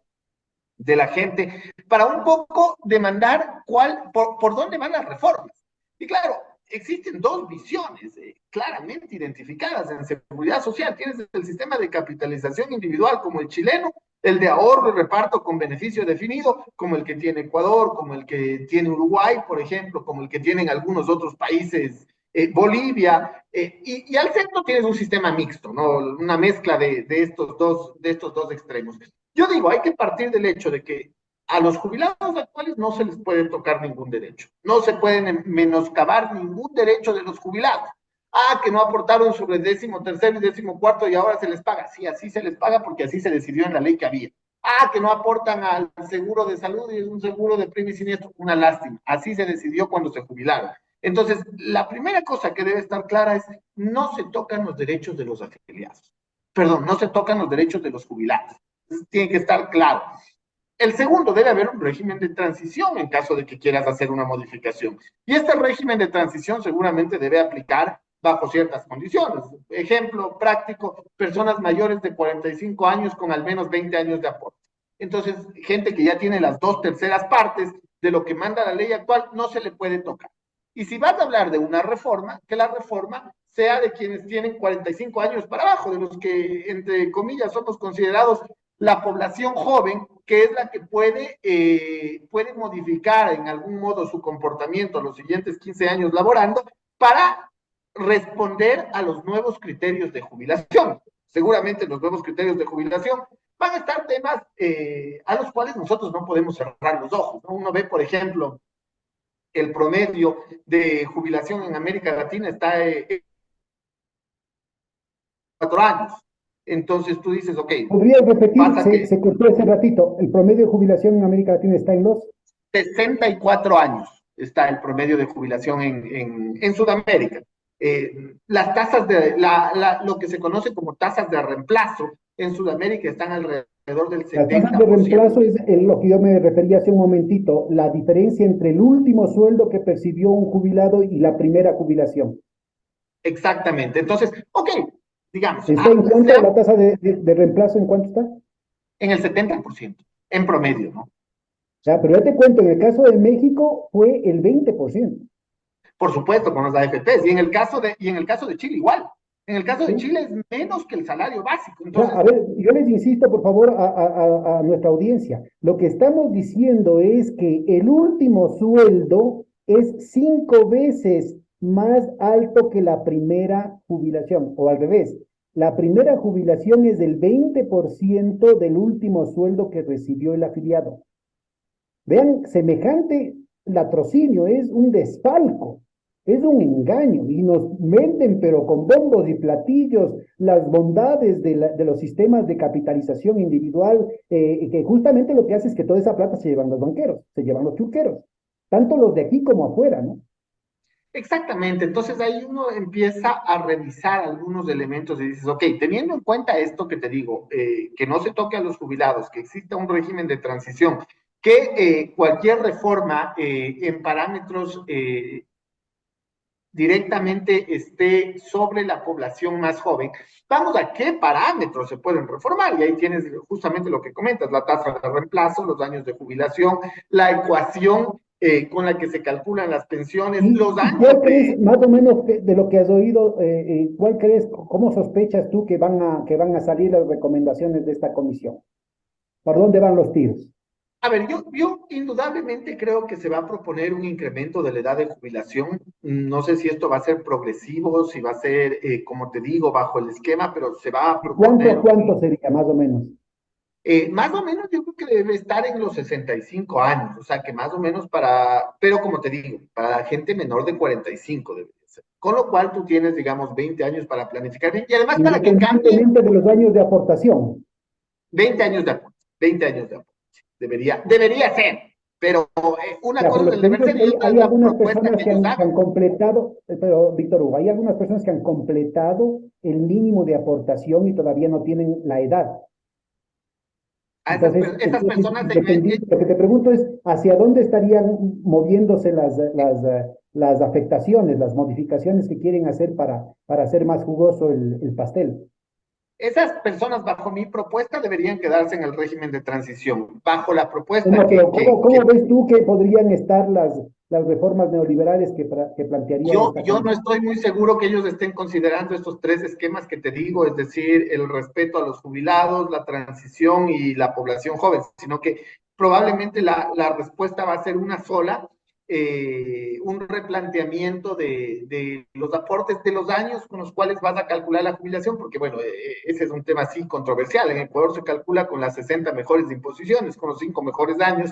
de la gente para un poco demandar por dónde van las reformas. Y claro, existen dos visiones claramente identificadas en seguridad social. Tienes el sistema de capitalización individual como el chileno, el de ahorro y reparto con beneficio definido, como el que tiene Ecuador, como el que tiene Uruguay, por ejemplo, como el que tienen algunos otros países, Bolivia, y al centro tienes un sistema mixto, ¿no? Una mezcla de estos dos extremos. Yo digo, hay que partir del hecho de que a los jubilados actuales no se les puede tocar ningún derecho, no se pueden menoscabar ningún derecho de los jubilados. Que no aportaron sobre el 13º y 14º y ahora se les paga. Sí, así se les paga porque así se decidió en la ley que había. Que no aportan al seguro de salud y es un seguro de prima y siniestro, una lástima. Así se decidió cuando se jubilaron. Entonces, la primera cosa que debe estar clara es, no se tocan los derechos de los afiliados. Perdón, no se tocan los derechos de los jubilados. Entonces, tiene que estar claro. El segundo, debe haber un régimen de transición en caso de que quieras hacer una modificación. Y este régimen de transición seguramente debe aplicar bajo ciertas condiciones. Ejemplo práctico, personas mayores de 45 años con al menos 20 años de aporte. Entonces, gente que ya tiene las 2/3 partes de lo que manda la ley actual, no se le puede tocar. Y si vas a hablar de una reforma, que la reforma sea de quienes tienen 45 años para abajo, de los que, entre comillas, somos considerados la población joven, que es la que puede modificar en algún modo su comportamiento los siguientes 15 años laborando para responder a los nuevos criterios de jubilación. Seguramente los nuevos criterios de jubilación van a estar temas a los cuales nosotros no podemos cerrar los ojos, ¿no? Uno ve, por ejemplo, el promedio de jubilación en América Latina está en 4 años. Entonces tú dices, ok. ¿Podrías repetir? Se cortó hace ratito. ¿El promedio de jubilación en América Latina está en los 64 años? Está el promedio de jubilación en Sudamérica. Las tasas lo que se conoce como tasas de reemplazo en Sudamérica están alrededor del 70%. Las tasas de reemplazo es lo que yo me refería hace un momentito, la diferencia entre el último sueldo que percibió un jubilado y la primera jubilación. Exactamente. Entonces, ok, digamos. ¿Está en cuánto la tasa de reemplazo? ¿En cuánto está? En el 70%, en promedio, ¿no? Ya, pero ya te cuento, en el caso de México fue el 20%. Por supuesto, con las AFPs, y en el caso de Chile igual. En el caso de Chile es menos que el salario básico. Entonces, a ver, yo les insisto, por favor, a nuestra audiencia. Lo que estamos diciendo es que el último sueldo es 5 veces más alto que la primera jubilación, o al revés. La primera jubilación es del 20% del último sueldo que recibió el afiliado. Vean, semejante latrocinio es un desfalco. Es un engaño y nos venden, pero con bombos y platillos, las bondades de los sistemas de capitalización individual, que justamente lo que hace es que toda esa plata se llevan los banqueros, se llevan los churqueros, tanto los de aquí como afuera, ¿no? Exactamente, entonces ahí uno empieza a revisar algunos elementos y dices, ok, teniendo en cuenta esto que te digo, que no se toque a los jubilados, que exista un régimen de transición, que cualquier reforma en parámetros directamente esté sobre la población más joven, vamos a qué parámetros se pueden reformar, y ahí tienes justamente lo que comentas, la tasa de reemplazo, los años de jubilación, la ecuación con la que se calculan las pensiones, los años. ¿Cuál crees, más o menos, de lo que has oído, cuál crees, cómo sospechas tú que van a salir las recomendaciones de esta comisión? ¿Por dónde van los tiros? A ver, yo indudablemente creo que se va a proponer un incremento de la edad de jubilación. No sé si esto va a ser progresivo, si va a ser, como te digo, bajo el esquema, pero se va a proponer. ¿Cuánto sería, más o menos? Más o menos yo creo que debe estar en los 65 años, o sea que más o menos pero como te digo, para la gente menor de 45 debe ser. Con lo cual tú tienes, digamos, 20 años para planificar bien, y además para que cambie. De los años de aportación. 20 años de aporte, 20 años de aporte. Debería ser, pero una cosa es el deber ser y otra es la propuesta que ellos han completado, pero Víctor Hugo, hay algunas personas que han completado el mínimo de aportación y todavía no tienen la edad. Entonces, esas personas lo que te pregunto es, ¿hacia dónde estarían moviéndose las afectaciones, las modificaciones que quieren hacer para hacer más jugoso el pastel? Esas personas, bajo mi propuesta, deberían quedarse en el régimen de transición. Bajo la propuesta Bueno, pero ¿cómo ves tú que podrían estar las reformas neoliberales que plantearía esta yo no comisión? estoy muy seguro que ellos estén considerando estos tres esquemas que te digo, es decir, el respeto a los jubilados, la transición y la población joven, sino que probablemente la respuesta va a ser una sola, un replanteamiento de los aportes de los años con los cuales vas a calcular la jubilación, porque bueno, ese es un tema así controversial. En Ecuador se calcula con las 60 mejores imposiciones, con los 5 mejores años,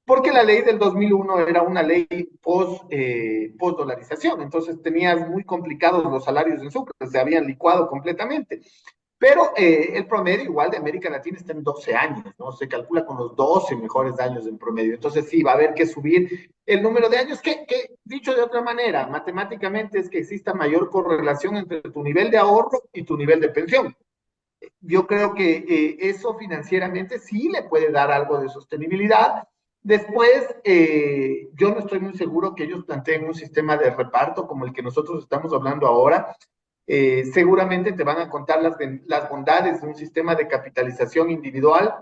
porque la ley del 2001 era una ley post-dolarización, entonces tenías muy complicados los salarios en Sucre, se habían licuado completamente. Pero el promedio igual de América Latina está en 12 años, ¿no? Se calcula con los 12 mejores años en promedio. Entonces sí, va a haber que subir el número de años, que dicho de otra manera, matemáticamente es que exista mayor correlación entre tu nivel de ahorro y tu nivel de pensión. Yo creo que eso financieramente sí le puede dar algo de sostenibilidad. Después, yo no estoy muy seguro que ellos planteen un sistema de reparto como el que nosotros estamos hablando ahora. Seguramente te van a contar las bondades de un sistema de capitalización individual,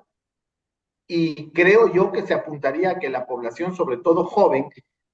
y creo yo que se apuntaría a que la población, sobre todo joven,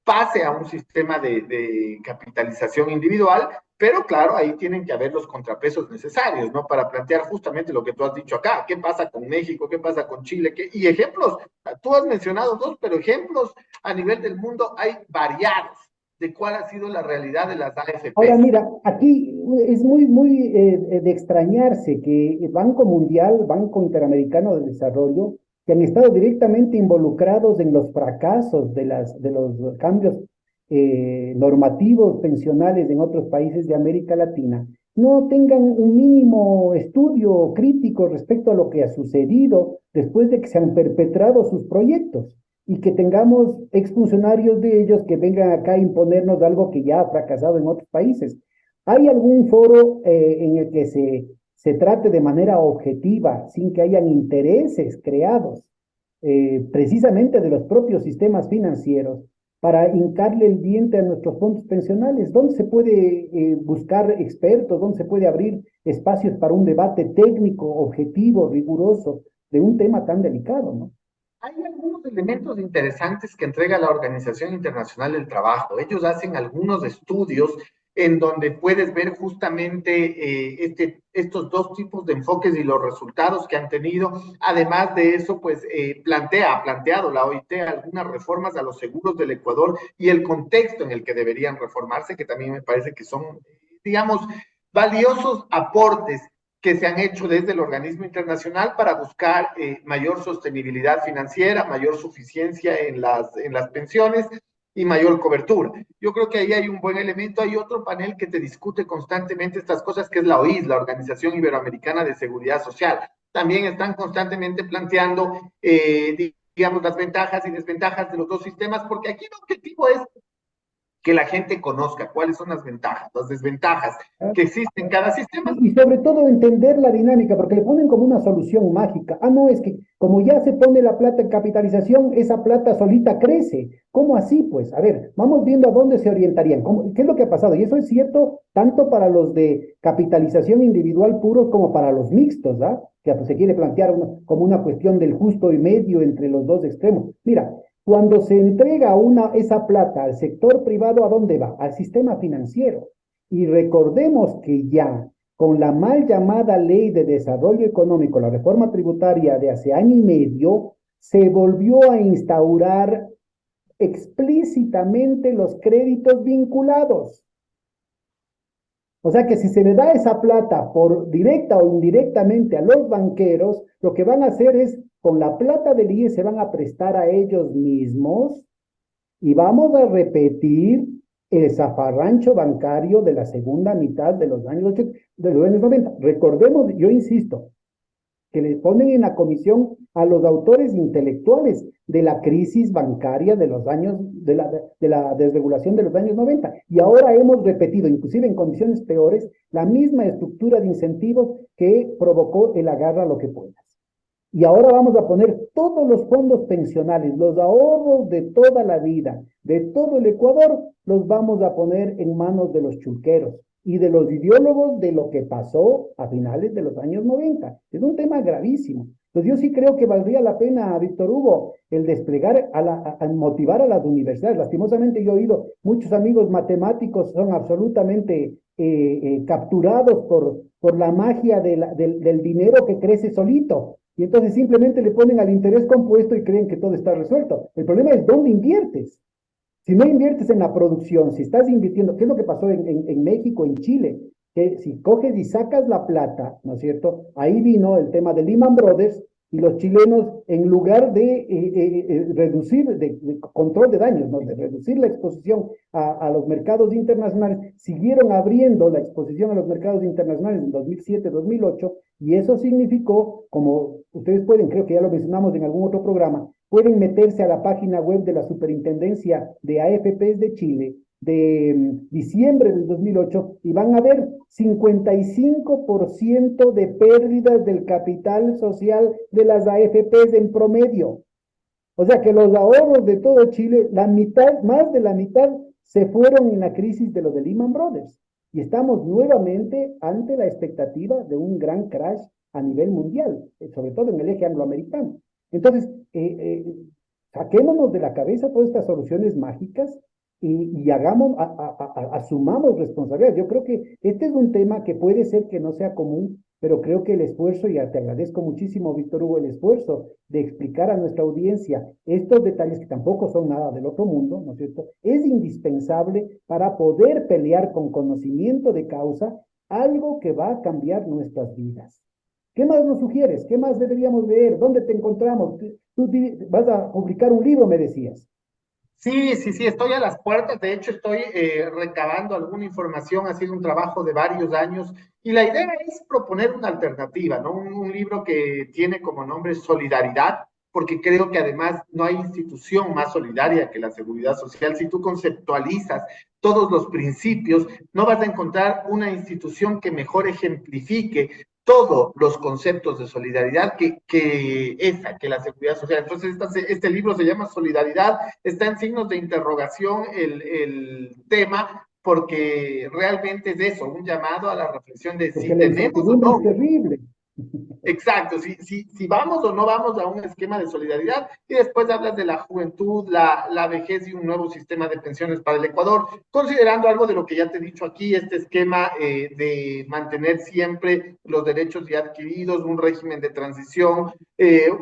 pase a un sistema de capitalización individual, pero claro, ahí tienen que haber los contrapesos necesarios, ¿no? Para plantear justamente lo que tú has dicho acá, qué pasa con México, qué pasa con Chile, y ejemplos, tú has mencionado dos, pero ejemplos a nivel del mundo hay variados de cuál ha sido la realidad de las Ahora AFPs. mira, aquí es muy de extrañarse que el Banco Mundial, Banco Interamericano de Desarrollo, que han estado directamente involucrados en los fracasos de los cambios normativos pensionales en otros países de América Latina, no tengan un mínimo estudio crítico respecto a lo que ha sucedido después de que se han perpetrado sus proyectos y que tengamos exfuncionarios de ellos que vengan acá a imponernos algo que ya ha fracasado en otros países. ¿Hay algún foro en el que se trate de manera objetiva, sin que hayan intereses creados precisamente de los propios sistemas financieros, para hincarle el diente a nuestros fondos pensionales? ¿Dónde se puede buscar expertos? ¿Dónde se puede abrir espacios para un debate técnico, objetivo, riguroso de un tema tan delicado, ¿no? Hay algunos elementos interesantes que entrega la Organización Internacional del Trabajo. Ellos hacen algunos estudios en donde puedes ver justamente estos dos tipos de enfoques y los resultados que han tenido. Además de eso, pues ha planteado la OIT algunas reformas a los seguros del Ecuador y el contexto en el que deberían reformarse, que también me parece que son, digamos, valiosos aportes que se han hecho desde el organismo internacional para buscar mayor sostenibilidad financiera, mayor suficiencia en las pensiones y mayor cobertura. Yo creo que ahí hay un buen elemento. Hay otro panel que te discute constantemente estas cosas, que es la OIS, la Organización Iberoamericana de Seguridad Social. También están constantemente planteando, digamos, las ventajas y desventajas de los dos sistemas, porque aquí el objetivo es que la gente conozca cuáles son las ventajas, las desventajas que existen en cada sistema. Y sobre todo entender la dinámica, porque le ponen como una solución mágica. Ah, no, es que como ya se pone la plata en capitalización, esa plata solita crece. ¿Cómo así? Pues, a ver, vamos viendo a dónde se orientarían. ¿Qué es lo que ha pasado? Y eso es cierto tanto para los de capitalización individual puros como para los mixtos, ¿ah? Que pues, se quiere plantear como una cuestión del justo y medio entre los dos extremos. Mira, cuando se entrega esa plata al sector privado, ¿a dónde va? Al sistema financiero. Y recordemos que ya con la mal llamada Ley de Desarrollo Económico, la reforma tributaria de hace año y medio, se volvió a instaurar explícitamente los créditos vinculados. O sea que si se le da esa plata por directa o indirectamente a los banqueros, lo que van a hacer es, con la plata del IE se van a prestar a ellos mismos y vamos a repetir el zafarrancho bancario de la segunda mitad de los años 80, de los años 90. Recordemos, yo insisto, que le ponen en la comisión a los autores intelectuales de la crisis bancaria de los años, de la desregulación de los años 90. Y ahora hemos repetido, inclusive en condiciones peores, la misma estructura de incentivos que provocó el agarra lo que puedas. Y ahora vamos a poner todos los fondos pensionales, los ahorros de toda la vida, de todo el Ecuador, los vamos a poner en manos de los chulqueros. y de los ideólogos de lo que pasó a finales de los años 90. Es un tema gravísimo. Entonces yo sí creo que valdría la pena, Víctor Hugo, el desplegar, a motivar a las universidades. Lastimosamente yo he oído, muchos amigos matemáticos son absolutamente capturados por la magia del dinero que crece solito. Y entonces simplemente le ponen al interés compuesto y creen que todo está resuelto. El problema es dónde inviertes. Si no inviertes en la producción, si estás invirtiendo, ¿qué es lo que pasó en México, en Chile? Que si coges y sacas la plata, ¿no es cierto? Ahí vino el tema de Lehman Brothers y los chilenos, en lugar de reducir, de control de daños, ¿no? De reducir la exposición a los mercados internacionales, siguieron abriendo la exposición a los mercados internacionales en 2007, 2008, y eso significó, como ustedes pueden, creo que ya lo mencionamos en algún otro programa, pueden meterse a la página web de la Superintendencia de AFPs de Chile de diciembre del 2008 y van a ver 55% de pérdidas del capital social de las AFPs en promedio. O sea que los ahorros de todo Chile, la mitad, más de la mitad, se fueron en la crisis de los de Lehman Brothers. Y estamos nuevamente ante la expectativa de un gran crash a nivel mundial, sobre todo en el eje angloamericano. Entonces, saquémonos de la cabeza todas estas soluciones mágicas y asumamos responsabilidades. Yo creo que este es un tema que puede ser que no sea común, pero creo que el esfuerzo, y te agradezco muchísimo, Víctor Hugo, el esfuerzo de explicar a nuestra audiencia estos detalles que tampoco son nada del otro mundo, ¿no es cierto? Es indispensable para poder pelear con conocimiento de causa algo que va a cambiar nuestras vidas. ¿Qué más nos sugieres? ¿Qué más deberíamos leer? ¿Dónde te encontramos? Tú vas a publicar un libro, me decías. Sí, estoy a las puertas. De hecho, estoy recabando alguna información. Ha sido un trabajo de varios años y la idea es proponer una alternativa, ¿no? Un libro que tiene como nombre Solidaridad, porque creo que además no hay institución más solidaria que la seguridad social. Si tú conceptualizas todos los principios, no vas a encontrar una institución que mejor ejemplifique todos los conceptos de solidaridad que la seguridad social. Entonces, este libro se llama Solidaridad, está en signos de interrogación el tema, porque realmente es eso, un llamado a la reflexión de Porque si la tenemos o incertidumbre es no. terrible. Exacto, si vamos o no vamos a un esquema de solidaridad, y después hablas de la juventud, la vejez y un nuevo sistema de pensiones para el Ecuador, considerando algo de lo que ya te he dicho aquí, este esquema de mantener siempre los derechos ya adquiridos, un régimen de transición,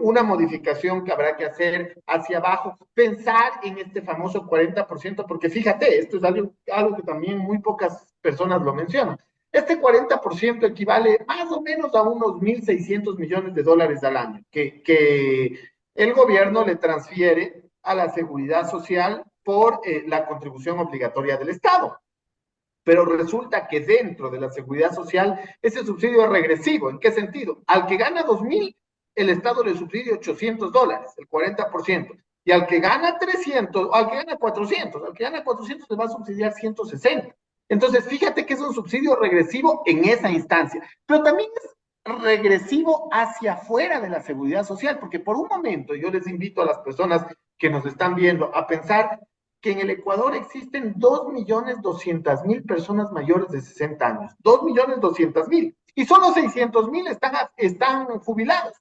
una modificación que habrá que hacer hacia abajo, pensar en este famoso 40%, porque fíjate, esto es algo que también muy pocas personas lo mencionan. Este 40% equivale más o menos a unos 1.600 millones de dólares al año que el gobierno le transfiere a la seguridad social por la contribución obligatoria del Estado. Pero resulta que dentro de la seguridad social ese subsidio es regresivo. ¿En qué sentido? Al que gana 2.000, el Estado le subsidia $800, el 40%. Y al que gana 300, o al que gana 400 le va a subsidiar 160. Entonces, fíjate que es un subsidio regresivo en esa instancia, pero también es regresivo hacia afuera de la seguridad social, porque por un momento yo les invito a las personas que nos están viendo a pensar que en el Ecuador existen 2.200.000 personas mayores de 60 años, 2.200.000, y solo 600.000 están jubilados.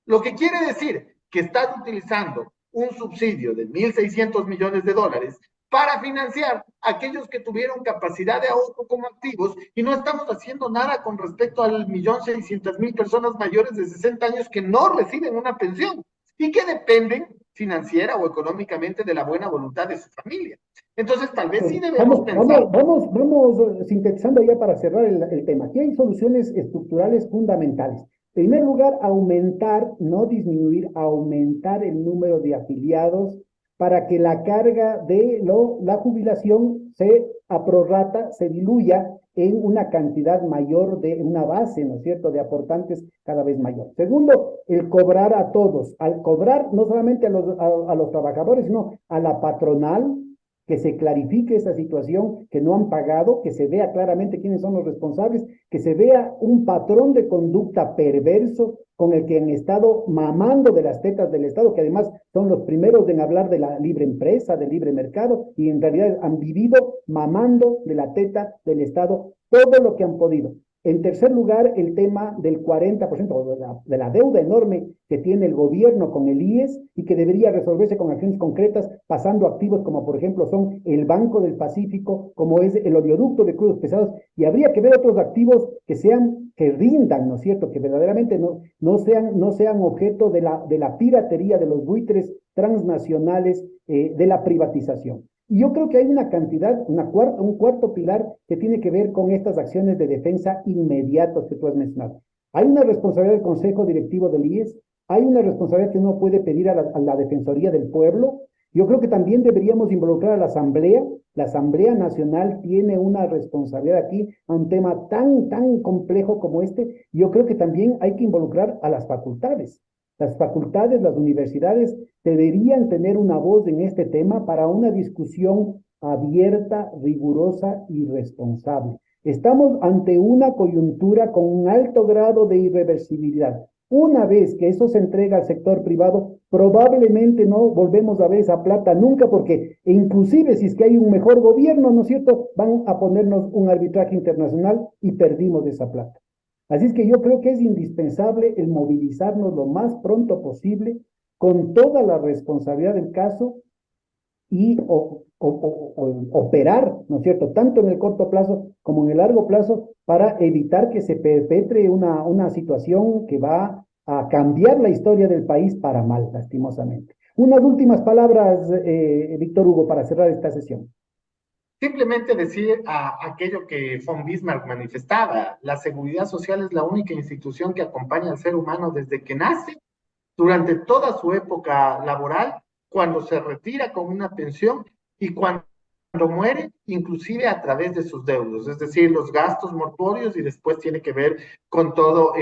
Lo que quiere decir que estás utilizando un subsidio de 1.600 millones de dólares para financiar a aquellos que tuvieron capacidad de ahorro como activos y no estamos haciendo nada con respecto al 1.600.000 personas mayores de 60 años que no reciben una pensión y que dependen financiera o económicamente de la buena voluntad de su familia. Entonces, tal vez sí debemos pensar. Vamos sintetizando ya para cerrar el tema. Aquí hay soluciones estructurales fundamentales. En primer lugar, aumentar, no disminuir, aumentar el número de afiliados para que la carga de la jubilación se aprorrata, se diluya en una cantidad mayor de una base, ¿no es cierto?, de aportantes cada vez mayor. Segundo, el cobrar a todos. Al cobrar no solamente a los trabajadores, sino a la patronal, que se clarifique esa situación, que no han pagado, que se vea claramente quiénes son los responsables, que se vea un patrón de conducta perverso con el que han estado mamando de las tetas del Estado, que además son los primeros en hablar de la libre empresa, del libre mercado, y en realidad han vivido mamando de la teta del Estado todo lo que han podido. En tercer lugar, el tema del 40% de la deuda enorme que tiene el gobierno con el IES y que debería resolverse con acciones concretas, pasando activos como por ejemplo son el Banco del Pacífico, como es el oleoducto de crudos pesados, y habría que ver otros activos que rindan, ¿no es cierto?, que verdaderamente no sean objeto de la piratería de los buitres transnacionales de la privatización. Y yo creo que hay una cantidad, un cuarto pilar que tiene que ver con estas acciones de defensa inmediatas que tú has mencionado. Hay una responsabilidad del Consejo Directivo del IES, hay una responsabilidad que uno puede pedir a la Defensoría del Pueblo. Yo creo que también deberíamos involucrar a la Asamblea. La Asamblea Nacional tiene una responsabilidad aquí a un tema tan complejo como este. Yo creo que también hay que involucrar a las facultades. Las facultades, las universidades deberían tener una voz en este tema para una discusión abierta, rigurosa y responsable. Estamos ante una coyuntura con un alto grado de irreversibilidad. Una vez que eso se entrega al sector privado, probablemente no volvemos a ver esa plata nunca, porque inclusive si es que hay un mejor gobierno, ¿no es cierto?, van a ponernos un arbitraje internacional y perdimos esa plata. Así es que yo creo que es indispensable el movilizarnos lo más pronto posible con toda la responsabilidad del caso y operar, ¿no es cierto?, tanto en el corto plazo como en el largo plazo para evitar que se perpetre una situación que va a cambiar la historia del país para mal, lastimosamente. Unas últimas palabras, Víctor Hugo, para cerrar esta sesión. Simplemente decir aquello que von Bismarck manifestaba: la seguridad social es la única institución que acompaña al ser humano desde que nace, durante toda su época laboral, cuando se retira con una pensión y cuando muere, inclusive a través de sus deudos, es decir, los gastos mortuorios, y después tiene que ver con todo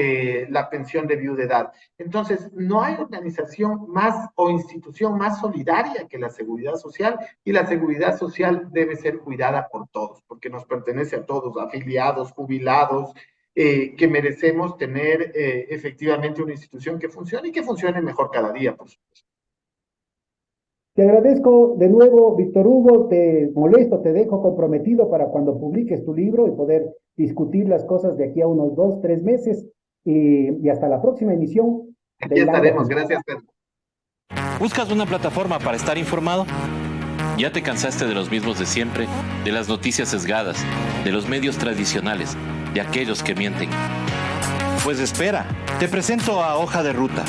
la pensión de viudedad. Entonces, no hay organización más o institución más solidaria que la seguridad social, y la seguridad social debe ser cuidada por todos, porque nos pertenece a todos, afiliados, jubilados, que merecemos tener efectivamente una institución que funcione y que funcione mejor cada día, por supuesto. Te agradezco de nuevo, Víctor Hugo, te molesto, te dejo comprometido para cuando publiques tu libro y poder discutir las cosas de aquí a unos 2, 3 meses, y hasta la próxima emisión. Aquí estaremos, gracias, Pedro. ¿Buscas una plataforma para estar informado? ¿Ya te cansaste de los mismos de siempre, de las noticias sesgadas, de los medios tradicionales, de aquellos que mienten? Pues espera, te presento a Hoja de Ruta.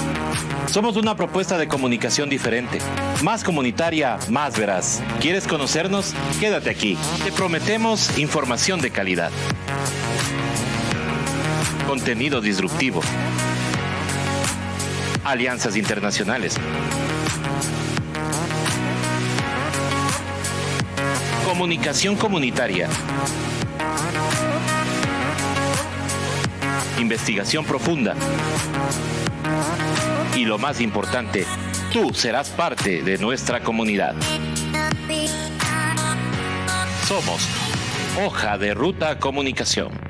Somos una propuesta de comunicación diferente, más comunitaria, más veraz. ¿Quieres conocernos? Quédate aquí. Te prometemos información de calidad, contenido disruptivo, alianzas internacionales, comunicación comunitaria, investigación profunda. Y lo más importante, tú serás parte de nuestra comunidad. Somos Hoja de Ruta Comunicación.